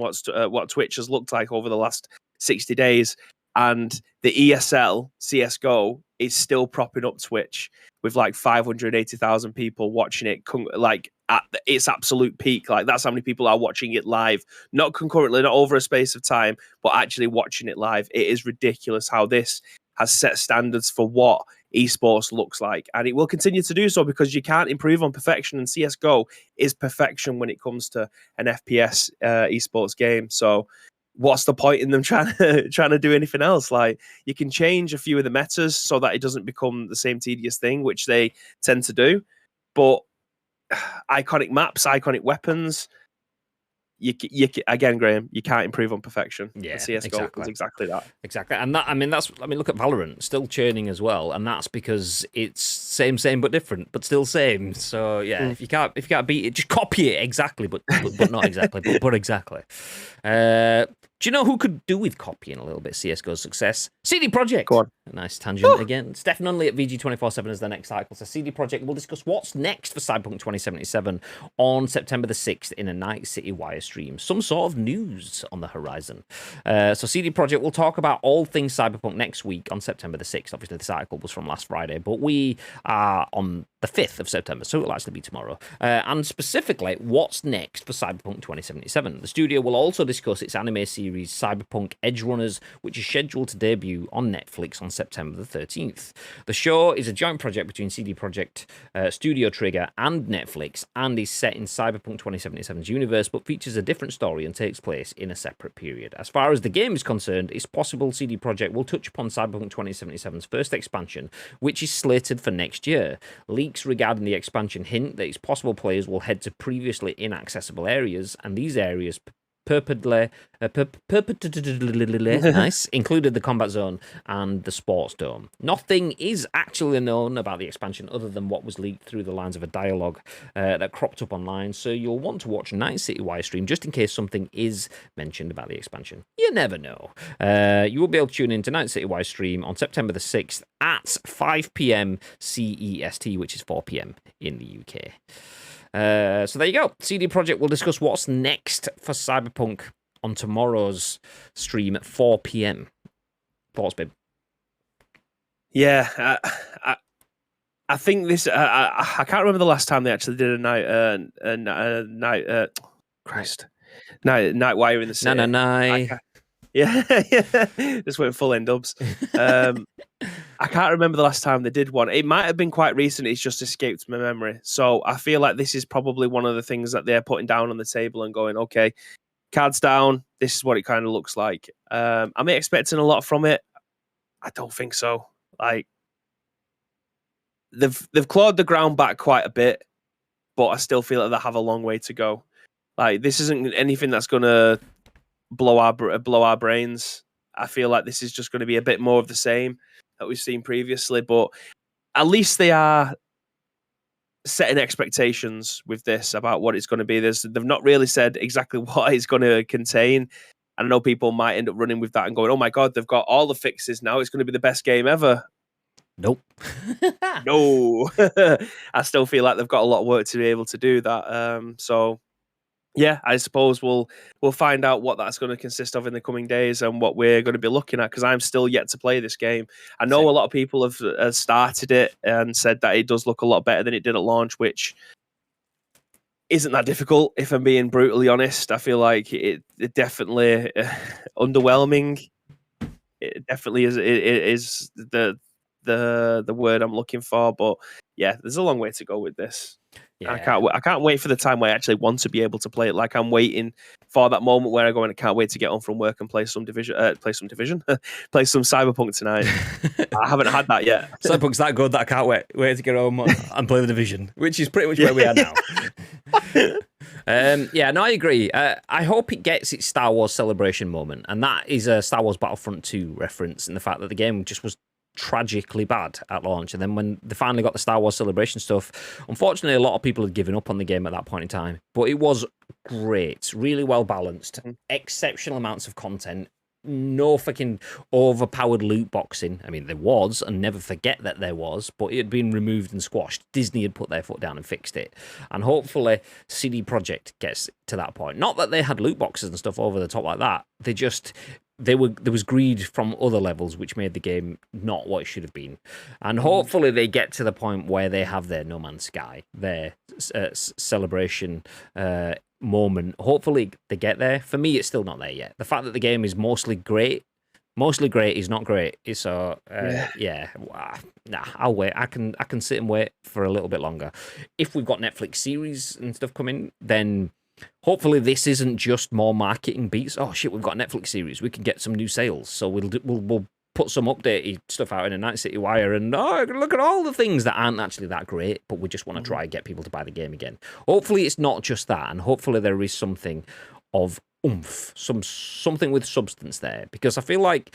what Twitch has looked like over the last 60 days, and the ESL CSGO is still propping up Twitch with like 580,000 people watching it, like at its absolute peak. Like that's how many people are watching it live, not concurrently, not over a space of time, but actually watching it live. It is ridiculous how this has set standards for what esports looks like, and it will continue to do so because you can't improve on perfection, and CSGO is perfection when it comes to an FPS esports game. So what's the point in them trying to do anything else? Like, you can change a few of the metas so that it doesn't become the same tedious thing, which they tend to do, but iconic maps, iconic weapons, you again, Graham, you can't improve on perfection. Yeah, and CSGO is exactly that. Exactly, and that, look at Valorant, still churning as well, and that's because it's same but different, but still same. So yeah, if you can't beat it, just copy it exactly, but not exactly, but exactly. Do you know who could do with copying a little bit CSGO's success? CD Projekt. Go on. A nice tangent again. Steph Nunneley at VG247 is the next article. So CD Projekt will discuss what's next for Cyberpunk 2077 on September the 6th in a Night City Wire stream. Some sort of news on the horizon. So CD Projekt will talk about all things Cyberpunk next week on September the 6th. Obviously, this article was from last Friday, but we are on the 5th of September, so it'll actually be tomorrow. And specifically, what's next for Cyberpunk 2077. The studio will also discuss its anime series Cyberpunk Edge Runners, which is scheduled to debut on Netflix on September the 13th. The show is a joint project between CD Projekt, Studio Trigger, and Netflix, and is set in Cyberpunk 2077's universe, but features a different story and takes place in a separate period. As far as the game is concerned, it's possible CD Projekt will touch upon Cyberpunk 2077's first expansion, which is slated for next year. Leaks regarding the expansion hint that it's possible players will head to previously inaccessible areas, and these areas nice, included the combat zone and the sports dome. Nothing is actually known about the expansion other than what was leaked through the lines of a dialogue that cropped up online, so you'll want to watch Night City Wire stream just in case something is mentioned about the expansion. You never know. You will be able to tune in to Night City Wire stream on September the 6th at 5 p.m. CEST, which is 4 p.m. in the UK. So there you go. CD Projekt will discuss what's next for Cyberpunk on tomorrow's stream at 4 p.m. Thoughts, Bib? Yeah, I think this. I can't remember the last time they actually did a night wire in the city. No. Yeah, just went full end dubs. I can't remember the last time they did one. It might have been quite recent. It's just escaped my memory. So I feel like this is probably one of the things that they're putting down on the table and going, okay, cards down. This is what it kind of looks like. Am I expecting a lot from it? I don't think so. Like, they've clawed the ground back quite a bit, but I still feel like they have a long way to go. Like, this isn't anything that's gonna blow our brains. I feel like this is just going to be a bit more of the same that we've seen previously, but at least they are setting expectations with this about what it's going to be. They've not really said exactly what it's going to contain. I know people might end up running with that and going, "Oh my god, they've got all the fixes now. It's going to be the best game ever." Nope. No, I still feel like they've got a lot of work to be able to do that. So yeah, I suppose we'll find out what that's going to consist of in the coming days and what we're going to be looking at, because I'm still yet to play this game. I know Same. a lot of people have started it and said that it does look a lot better than it did at launch, which isn't that difficult, if I'm being brutally honest. I feel like it definitely underwhelming. It definitely is the word I'm looking for, but yeah, there's a long way to go with this. Yeah. I can't wait for the time where I actually want to be able to play it. Like, I'm waiting for that moment where I go and I can't wait to get home from work and play some Division, play some Cyberpunk tonight. I haven't had that yet. Cyberpunk's that good that I can't wait to get home and play the Division, which is pretty much where we are now. Yeah, no, I agree. I hope it gets its Star Wars Celebration moment, and that is a Star Wars Battlefront 2 reference in the fact that the game just was tragically bad at launch, and then when they finally got the Star Wars Celebration stuff, unfortunately a lot of people had given up on the game at that point in time, but it was great, really well balanced, exceptional amounts of content, no fucking overpowered loot boxing. I mean, there was, and never forget that there was, but it had been removed and squashed. Disney had put their foot down and fixed it, and hopefully CD Projekt gets to that point. Not that they had loot boxes and stuff over the top like that, there was greed from other levels which made the game not what it should have been, and hopefully they get to the point where they have their No Man's Sky, their celebration moment. Hopefully they get there. For me, it's still not there yet. The fact that the game is mostly great is not great. So nah, I'll wait. I can sit and wait for a little bit longer. If we've got Netflix series and stuff coming, then hopefully this isn't just more marketing beats. Oh shit, we've got a Netflix series, we can get some new sales, so we'll put some updated stuff out in a Night City Wire, and look at all the things that aren't actually that great, but we just want to try and get people to buy the game again. Hopefully it's not just that, and hopefully there is something of oomph, something with substance there, because I feel like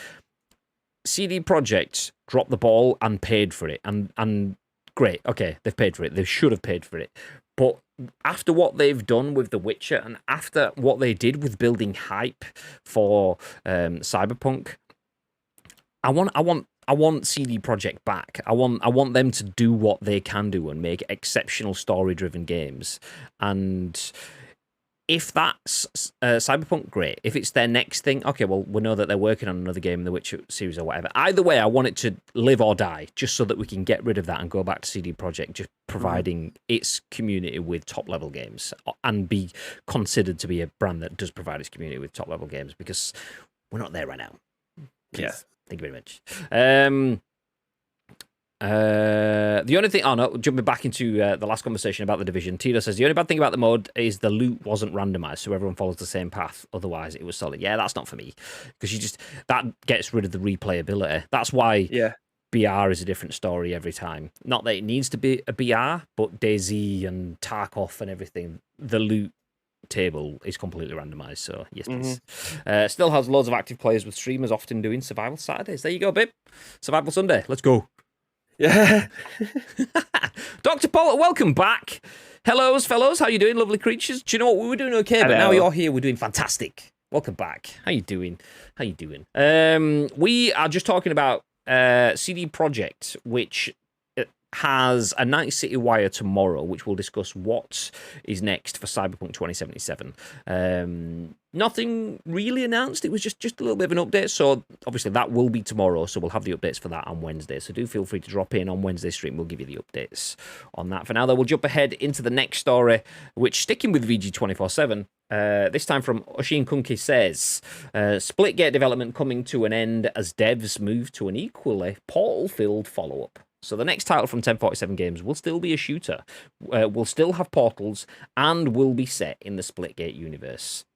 CD Projekt dropped the ball and paid for it, and great, okay, they've paid for it, they should have paid for it, but after what they've done with The Witcher, and after what they did with building hype for Cyberpunk, I want CD Projekt back. I want them to do what they can do and make exceptional story-driven games. And if that's Cyberpunk, great. If it's their next thing, okay, well, we know that they're working on another game in the Witcher series or whatever. Either way, I want it to live or die, just so that we can get rid of that and go back to CD Projekt, just providing its community with top-level games and be considered to be a brand that does provide its community with top-level games, because we're not there right now. Please. Yeah. Thank you very much. The only thing, jumping back into the last conversation about the Division, Tito says the only bad thing about the mode is the loot wasn't randomized, so everyone follows the same path. Otherwise, it was solid. Yeah, that's not for me, because that gets rid of the replayability. That's why BR is a different story every time. Not that it needs to be a BR, but DayZ and Tarkov and everything, the loot table is completely randomized, so yes please. Still has loads of active players, with streamers often doing survival Saturdays. There you go, babe. Survival Sunday, let's go. Yeah. Dr. Paul, welcome back. Hellos, fellows, how you doing, lovely creatures? Do you know what, we were doing okay, but now you're here, we're doing fantastic. Welcome back. How you doing? We are just talking about CD Projekt, which has a Night City Wire tomorrow, which will discuss what is next for Cyberpunk 2077. Nothing really announced. It was just a little bit of an update. So obviously that will be tomorrow. So we'll have the updates for that on Wednesday. So do feel free to drop in on Wednesday stream. We'll give you the updates on that. For now, though, we'll jump ahead into the next story, which, sticking with VG247, this time from Oisin Kuhnke, says Splitgate development coming to an end as devs move to an equally portal-filled follow-up. So the next title from 1047 Games will still be a shooter, will still have portals, and will be set in the Splitgate universe.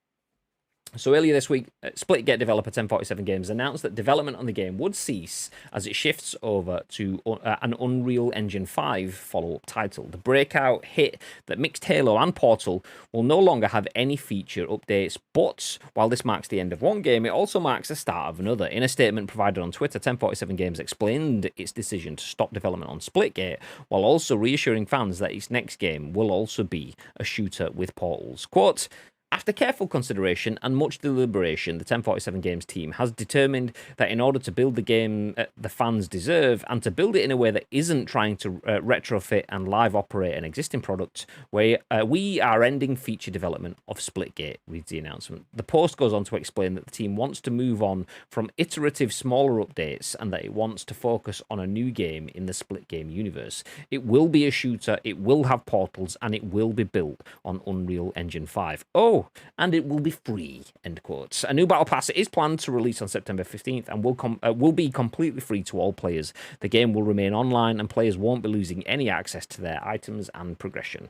So earlier this week, Splitgate developer 1047 Games announced that development on the game would cease as it shifts over to an Unreal Engine 5 follow-up title. The breakout hit that mixed Halo and Portal will no longer have any feature updates, but while this marks the end of one game, it also marks the start of another. In a statement provided on Twitter, 1047 Games explained its decision to stop development on Splitgate, while also reassuring fans that its next game will also be a shooter with portals. Quote, after careful consideration and much deliberation, the 1047 Games team has determined that in order to build the game the fans deserve, and to build it in a way that isn't trying to retrofit and live operate an existing product, we are ending feature development of Splitgate, reads the announcement. The post goes on to explain that the team wants to move on from iterative smaller updates and that it wants to focus on a new game in the Split game universe. It will be a shooter, it will have portals, and it will be built on Unreal Engine 5. Oh, and it will be free, end quotes. A new battle pass is planned to release on September 15th and will be completely free to all players. The game will remain online and players won't be losing any access to their items and progression.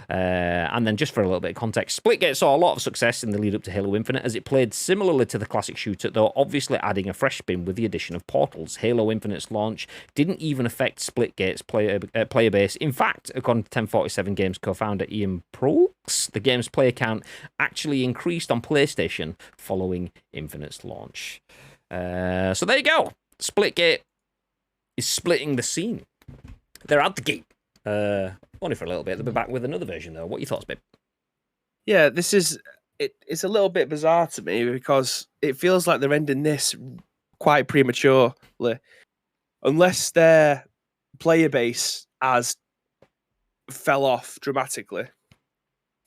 And then just for a little bit of context, Splitgate saw a lot of success in the lead up to Halo Infinite as it played similarly to the classic shooter, though obviously adding a fresh spin with the addition of portals. Halo Infinite's launch didn't even affect Splitgate's player base. In fact, according to 1047 Games co-founder Ian Proulx, the game's player count actually increased on PlayStation following Infinite's launch. So there you go. Splitgate is splitting the scene. They're out the gate. Only for a little bit. They'll be back with another version, though. What are your thoughts, babe? Yeah, this is... It's a little bit bizarre to me because it feels like they're ending this quite prematurely. Unless their player base has fell off dramatically.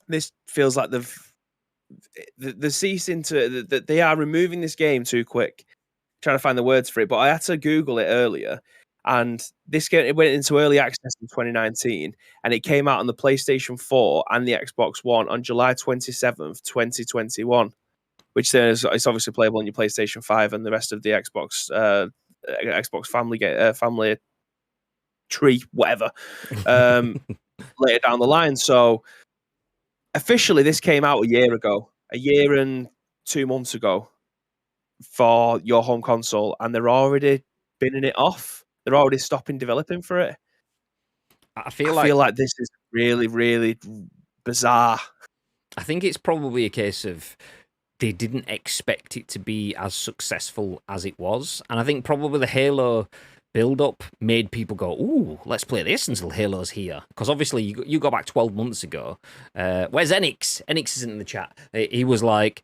This feels like the ceasing to that they are removing this game too quick. Trying to find the words for it, but I had to Google it earlier, and this game it went into early access in 2019, and it came out on the PlayStation 4 and the Xbox One on July 27th, 2021. Which then is it's obviously playable on your PlayStation 5 and the rest of the Xbox family tree, whatever, later down the line. So officially, this came out a year and 2 months ago for your home console, and they're already binning it off. They're already stopping developing for it. I feel like this is really, really bizarre. I think it's probably a case of they didn't expect it to be as successful as it was. And I think probably the Halo build-up made people go, ooh, let's play this until Halo's here. Because obviously, you go back 12 months ago. Where's Enix? Enix isn't in the chat. He was like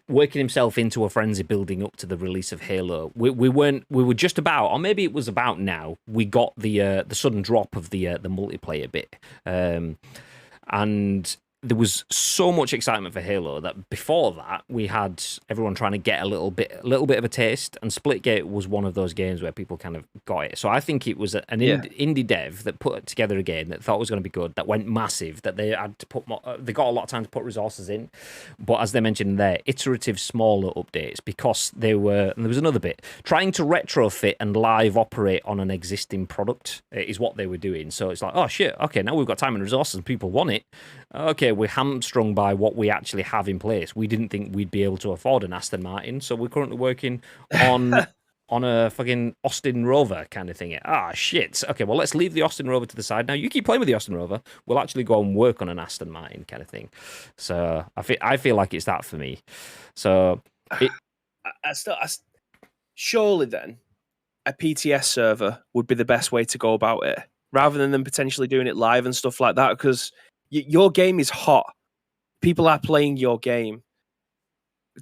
working himself into a frenzy building up to the release of Halo. We were just about, or maybe it was about now, we got the sudden drop of the multiplayer bit. And there was so much excitement for Halo that before that we had everyone trying to get a little bit of a taste, and Splitgate was one of those games where people kind of got it. So I think it was an indie dev that put it together a game that thought it was going to be good, that went massive, that they had to put they got a lot of time to put resources in. But as they mentioned there, iterative smaller updates, because they were, and there was another bit, trying to retrofit and live operate on an existing product is what they were doing. So it's like, oh shit, okay, now we've got time and resources and people want it. Okay, we're hamstrung by what we actually have in place. We didn't think we'd be able to afford an Aston Martin, so we're currently working on a fucking Austin Rover kind of thing. Ah, shit. Okay, well, let's leave the Austin Rover to the side. Now, you keep playing with the Austin Rover. We'll actually go and work on an Aston Martin kind of thing. So I feel like it's that for me. So surely then a PTS server would be the best way to go about it, rather than them potentially doing it live and stuff like that, because your game is hot. People are playing your game.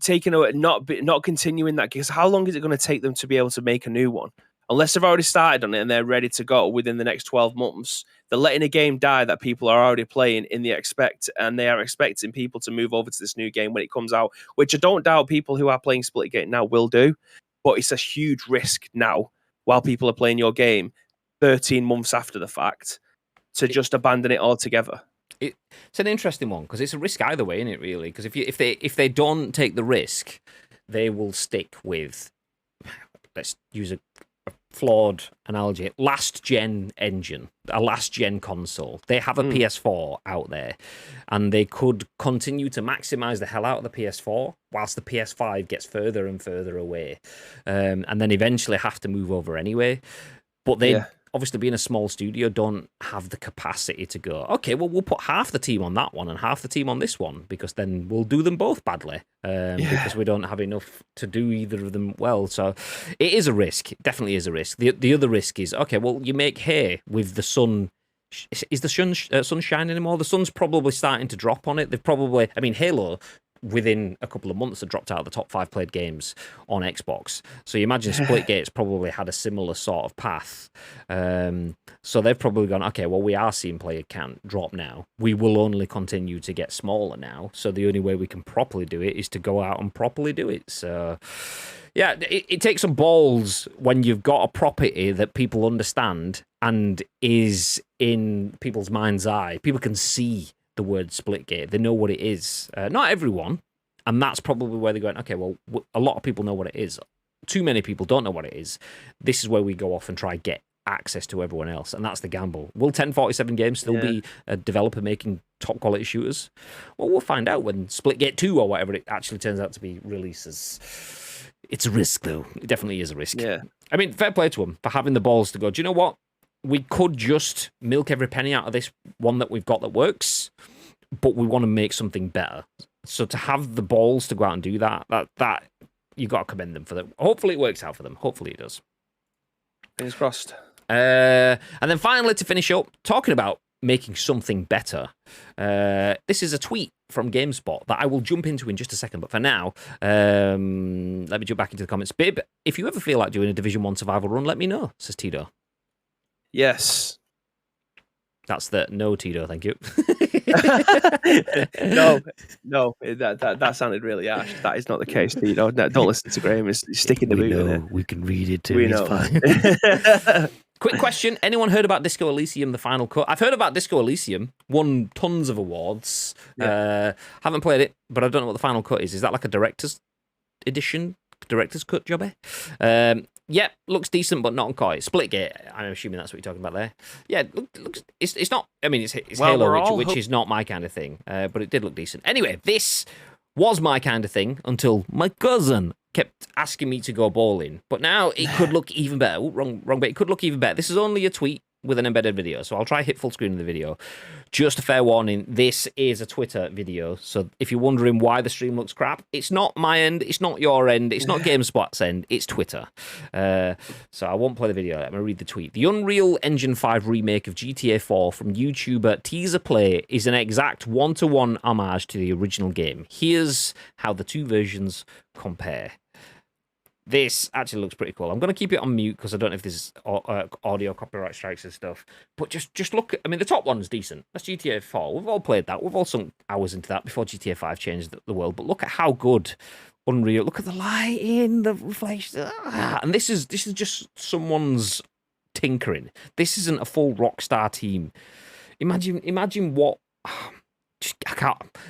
Not continuing that, because how long is it going to take them to be able to make a new one? Unless they've already started on it and they're ready to go within the next 12 months, they're letting a game die that people are already playing and they are expecting people to move over to this new game when it comes out, which I don't doubt people who are playing Splitgate now will do, but it's a huge risk now while people are playing your game 13 months after the fact to just abandon it altogether. It's an interesting one because it's a risk either way, isn't it? Really, because if they don't take the risk, they will stick with, let's use a flawed analogy. Last gen engine, a last gen console. They have a PS4 out there, and they could continue to maximize the hell out of the PS4 whilst the PS5 gets further and further away, and then eventually have to move over anyway. But they obviously, being a small studio, don't have the capacity to go, okay, well, we'll put half the team on that one and half the team on this one, because then we'll do them both badly, because we don't have enough to do either of them well. So it is a risk. It definitely is a risk. The other risk is, okay, well, you make hay with the sun. Is the sun shining anymore? The sun's probably starting to drop on it. They've probably, I mean, Halo, within a couple of months, had dropped out of the top 5 played games on Xbox. So you imagine Splitgate's probably had a similar sort of path. So they've probably gone, okay, well, we are seeing player count drop now. We will only continue to get smaller now. So the only way we can properly do it is to go out and properly do it. So yeah, it takes some balls when you've got a property that people understand and is in people's mind's eye. People can see the word Splitgate. They know what it is. Not everyone, and that's probably where they're going, okay, well, a lot of people know what it is. Too many people don't know what it is. This is where we go off and try get access to everyone else, and that's the gamble. Will 1047 Games still be a developer making top quality shooters? Well, we'll find out when Splitgate 2 or whatever it actually turns out to be releases. It's a risk, though. It definitely is a risk. Yeah. I mean, fair play to them for having the balls to go, do you know what? We could just milk every penny out of this one that we've got that works, but we want to make something better. So to have the balls to go out and do that you got to commend them for that. Hopefully it works out for them. Hopefully it does. Fingers crossed. And then finally, to finish up, talking about making something better, this is a tweet from GameSpot that I will jump into in just a second. But for now, let me jump back into the comments. Bib, if you ever feel like doing a Division 1 survival run, let me know, says Tito. Yes. That's the no, Tito, thank you. No, that sounded really harsh. That is not the case, Tito. No, don't listen to Graham. He's sticking the boot in it. We can read it too. We know. Fine. Quick question. Anyone heard about Disco Elysium, the final cut? I've heard about Disco Elysium. Won tons of awards. Yeah. Haven't played it, but I don't know what the final cut is. Is that like a director's edition? Director's cut job? Yeah, looks decent, but not on quite. Splitgate, I'm assuming that's what you're talking about there. Yeah, looks. It's not. I mean, it's Halo, which is not my kind of thing, but it did look decent. Anyway, this was my kind of thing until my cousin kept asking me to go bowling. But now it could look even better. Ooh, wrong bit. It could look even better. This is only a tweet with an embedded video, so I'll try hit full screen of the video. Just a fair warning, this is a Twitter video, so if you're wondering why the stream looks crap, it's not my end, it's not your end, it's not GameSpot's end, it's Twitter. So I won't play the video, I'm going to read the tweet. The Unreal Engine 5 remake of GTA 4 from YouTuber Teaser Play is an exact one-to-one homage to the original game. Here's how the two versions compare. This actually looks pretty cool. I'm going to keep it on mute because I don't know if there's audio copyright strikes and stuff. But just look. I mean, the top one's decent. That's GTA 4. We've all played that. We've all sunk hours into that before GTA 5 changed the world. But look at how good Unreal. Look at the lighting, the reflection. And this is just someone's tinkering. This isn't a full Rockstar team. Imagine what.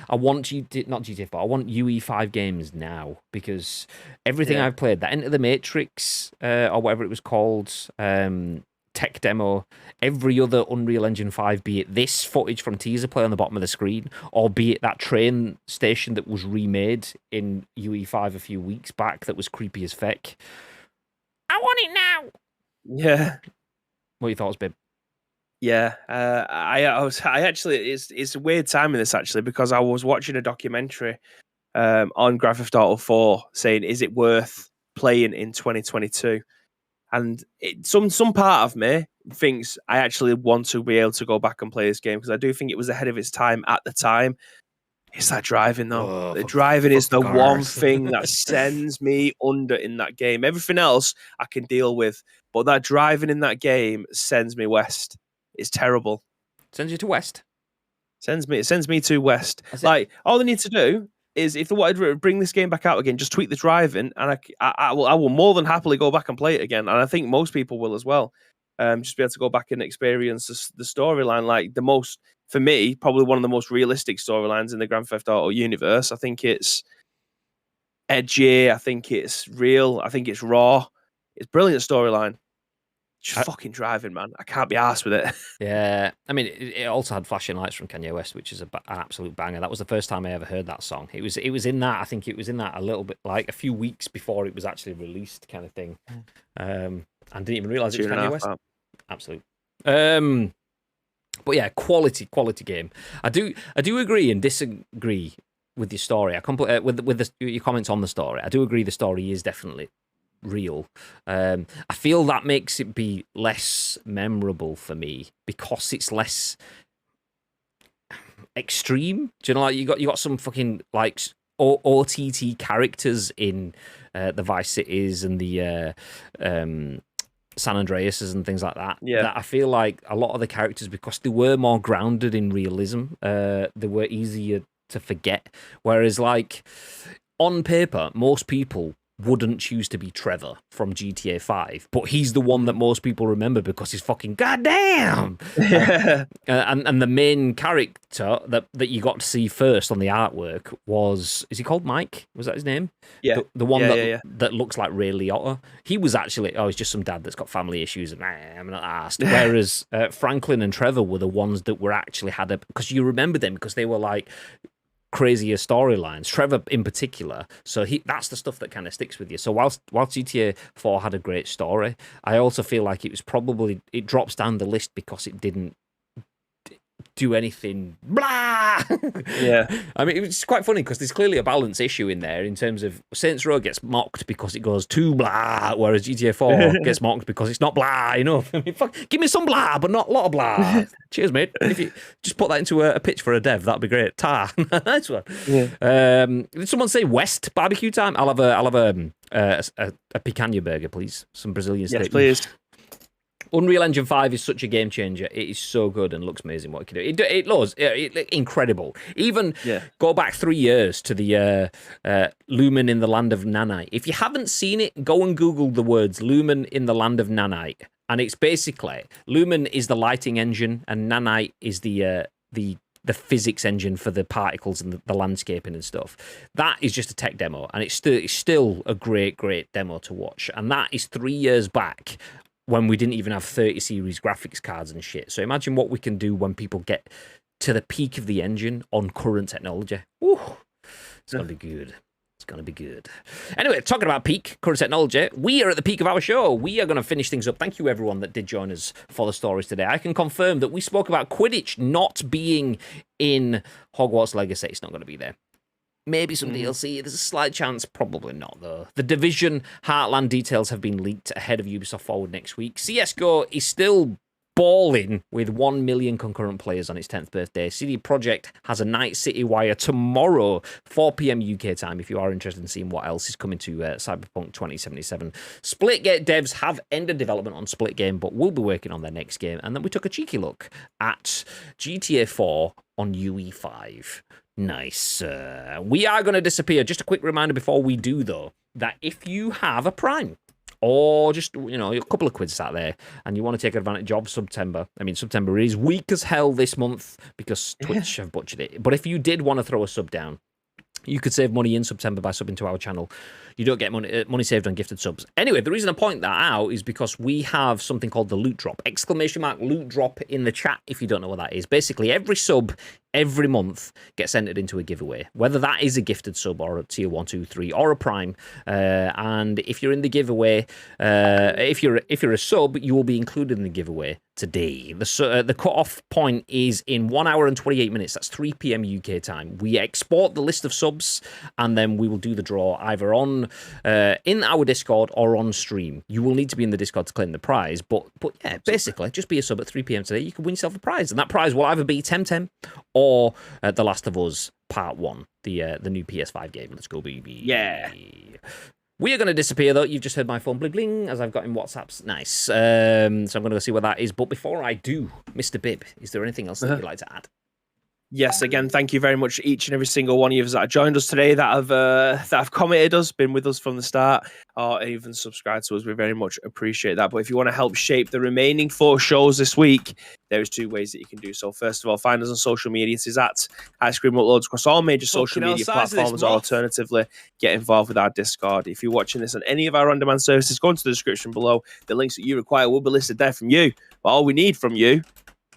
I want not GTA 4. I want UE5 games now, because everything I've played, that Enter the Matrix or whatever it was called, tech demo, every other Unreal Engine 5, be it this footage from Teaser Play on the bottom of the screen, or be it that train station that was remade in UE5 a few weeks back that was creepy as feck. I want it now. Yeah. What are your thoughts, babe? Yeah, I actually, it's a weird time in this actually, because I was watching a documentary on Grand Theft Auto 4 saying, is it worth playing in 2022? And some part of me thinks I actually want to be able to go back and play this game, because I do think it was ahead of its time at the time. It's that driving though. The driving is the one thing that sends me under in that game. Everything else I can deal with, but that driving in that game sends me west. It's terrible. Sends you to west. It sends me to west. Like, all they need to do is, if they wanted to bring this game back out again, just tweak the driving, and I will more than happily go back and play it again. And I think most people will as well. Just be able to go back and experience the storyline. Like, for me, probably one of the most realistic storylines in the Grand Theft Auto universe. I think it's edgy. I think it's real. I think it's raw. It's a brilliant storyline. Just fucking driving, man. I can't be arsed with it. Yeah, I mean, it also had Flashing Lights from Kanye West, which is an absolute banger. That was the first time I ever heard that song. It was in that. I think it was in that a little bit, like a few weeks before it was actually released, kind of thing. And didn't even realize it was Kanye West. Absolute. But yeah, quality game. I do agree and disagree with your story. With your comments on the story. I do agree the story is definitely real. I feel that makes it be less memorable for me because it's less extreme. Do you know, like you got some fucking like OTT characters in the Vice Cities and the San Andreases and things like that. Yeah, that I feel like a lot of the characters, because they were more grounded in realism, they were easier to forget. Whereas, like on paper, most people wouldn't choose to be Trevor from GTA 5, but he's the one that most people remember because he's fucking goddamn. And the main character that you got to see first on the artwork is he called Mike? Was that his name? Yeah. The one that looks like Ray Liotta. He was actually, he's just some dad that's got family issues and I'm not asked. Whereas Franklin and Trevor were the ones that were actually because you remember them because they were like crazier storylines. Trevor in particular, so that's the stuff that kind of sticks with you. So whilst GTA 4 had a great story, I also feel like it drops down the list because it didn't do anything blah. Yeah. I mean, it's quite funny because there's clearly a balance issue in there in terms of Saints Row gets mocked because it goes too blah, whereas GTA 4 gets mocked because it's not blah, you know. I mean, fuck, give me some blah, but not a lot of blah. Cheers, mate. If you just put that into a pitch for a dev, that'd be great. Nice one. Yeah. Did someone say West barbecue time? I'll have a picanha burger, please. Some Brazilian steak. Yes, please. Unreal Engine 5 is such a game changer. It is so good and looks amazing what it can do. It incredible. Even go back 3 years to the Lumen in the Land of Nanite. If you haven't seen it, go and Google the words Lumen in the Land of Nanite. And it's basically, Lumen is the lighting engine and Nanite is the physics engine for the particles and the landscaping and stuff. That is just a tech demo. And it's still a great, great demo to watch. And that is 3 years back, when we didn't even have 30 series graphics cards and shit. So imagine what we can do when people get to the peak of the engine on current technology. Ooh, it's going to be good. It's going to be good. Anyway, talking about peak current technology, we are at the peak of our show. We are going to finish things up. Thank you, everyone that did join us for the stories today. I can confirm that we spoke about Quidditch not being in Hogwarts Legacy. It's not going to be there. Maybe some DLC. There's a slight chance. Probably not, though. The Division Heartland details have been leaked ahead of Ubisoft Forward next week. CSGO is still balling with 1 million concurrent players on its 10th birthday. CD Projekt has a Night City Wire tomorrow, 4 p.m. UK time, if you are interested in seeing what else is coming to Cyberpunk 2077. Splitgate devs have ended development on Splitgate, but will be working on their next game. And then we took a cheeky look at GTA 4 on UE5. Nice. We are going to disappear. Just a quick reminder before we do, though, that if you have a Prime or just, a couple of quids out there and you want to take advantage of September, September is weak as hell this month because Twitch have butchered it. But if you did want to throw a sub down, you could save money in September by subbing to our channel. You don't get money saved on gifted subs. Anyway, the reason I point that out is because we have something called the loot drop. ! Loot drop in the chat if you don't know what that is. Basically, every sub every month gets entered into a giveaway, whether that is a gifted sub or a tier 1, 2, 3 or a prime. And if you're in the giveaway, if you're a sub, you will be included in the giveaway today. The cut-off point is in 1 hour and 28 minutes. That's 3 p.m. UK time. We export the list of subs and then we will do the draw either on in our Discord or on stream. You will need to be in the Discord to claim the prize, but yeah, basically, just be a sub at 3 p.m. today. You can win yourself a prize, and that prize will either be Temtem or The Last of Us Part 1, the new PS5 game. Let's go, baby. Yeah. We are going to disappear, though. You've just heard my phone bling bling as I've got in WhatsApps. Nice. So I'm going to go see what that is. But before I do, Mr. Bibb, is there anything else that you'd like to add? Yes, again, thank you very much, each and every single one of you that have joined us today, that have commented us, been with us from the start, or even subscribed to us. We very much appreciate that. But if you want to help shape the remaining 4 shows this week, there's 2 ways that you can do so. First of all, find us on social media. It is at Ice Cream Uploads across all major social media platforms, or alternatively, get involved with our Discord. If you're watching this on any of our on-demand services, go into the description below. The links that you require will be listed there from you. But all we need from you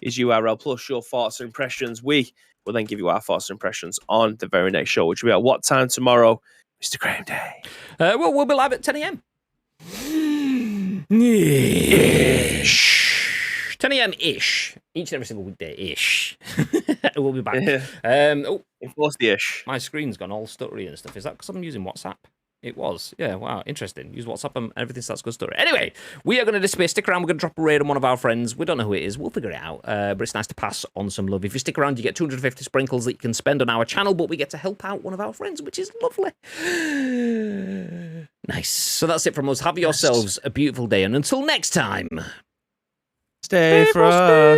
is URL plus your thoughts and impressions. We will then give you our thoughts and impressions on the very next show, which will be at what time tomorrow, Mr. Graham Day? Well, we'll be live at 10 a.m. 10 a.m.-ish. Each and every single weekday-ish. We'll be back. Enforce the ish. My screen's gone all stuttery and stuff. Is that because I'm using WhatsApp? It was. Yeah, wow, interesting. Use WhatsApp and everything starts to go stuttery. Anyway, we are going to disappear. Stick around. We're going to drop a raid on one of our friends. We don't know who it is. We'll figure it out. But it's nice to pass on some love. If you stick around, you get 250 sprinkles that you can spend on our channel, but we get to help out one of our friends, which is lovely. Nice. So that's it from us. Have yourselves a beautiful day. And until next time, stay frosty.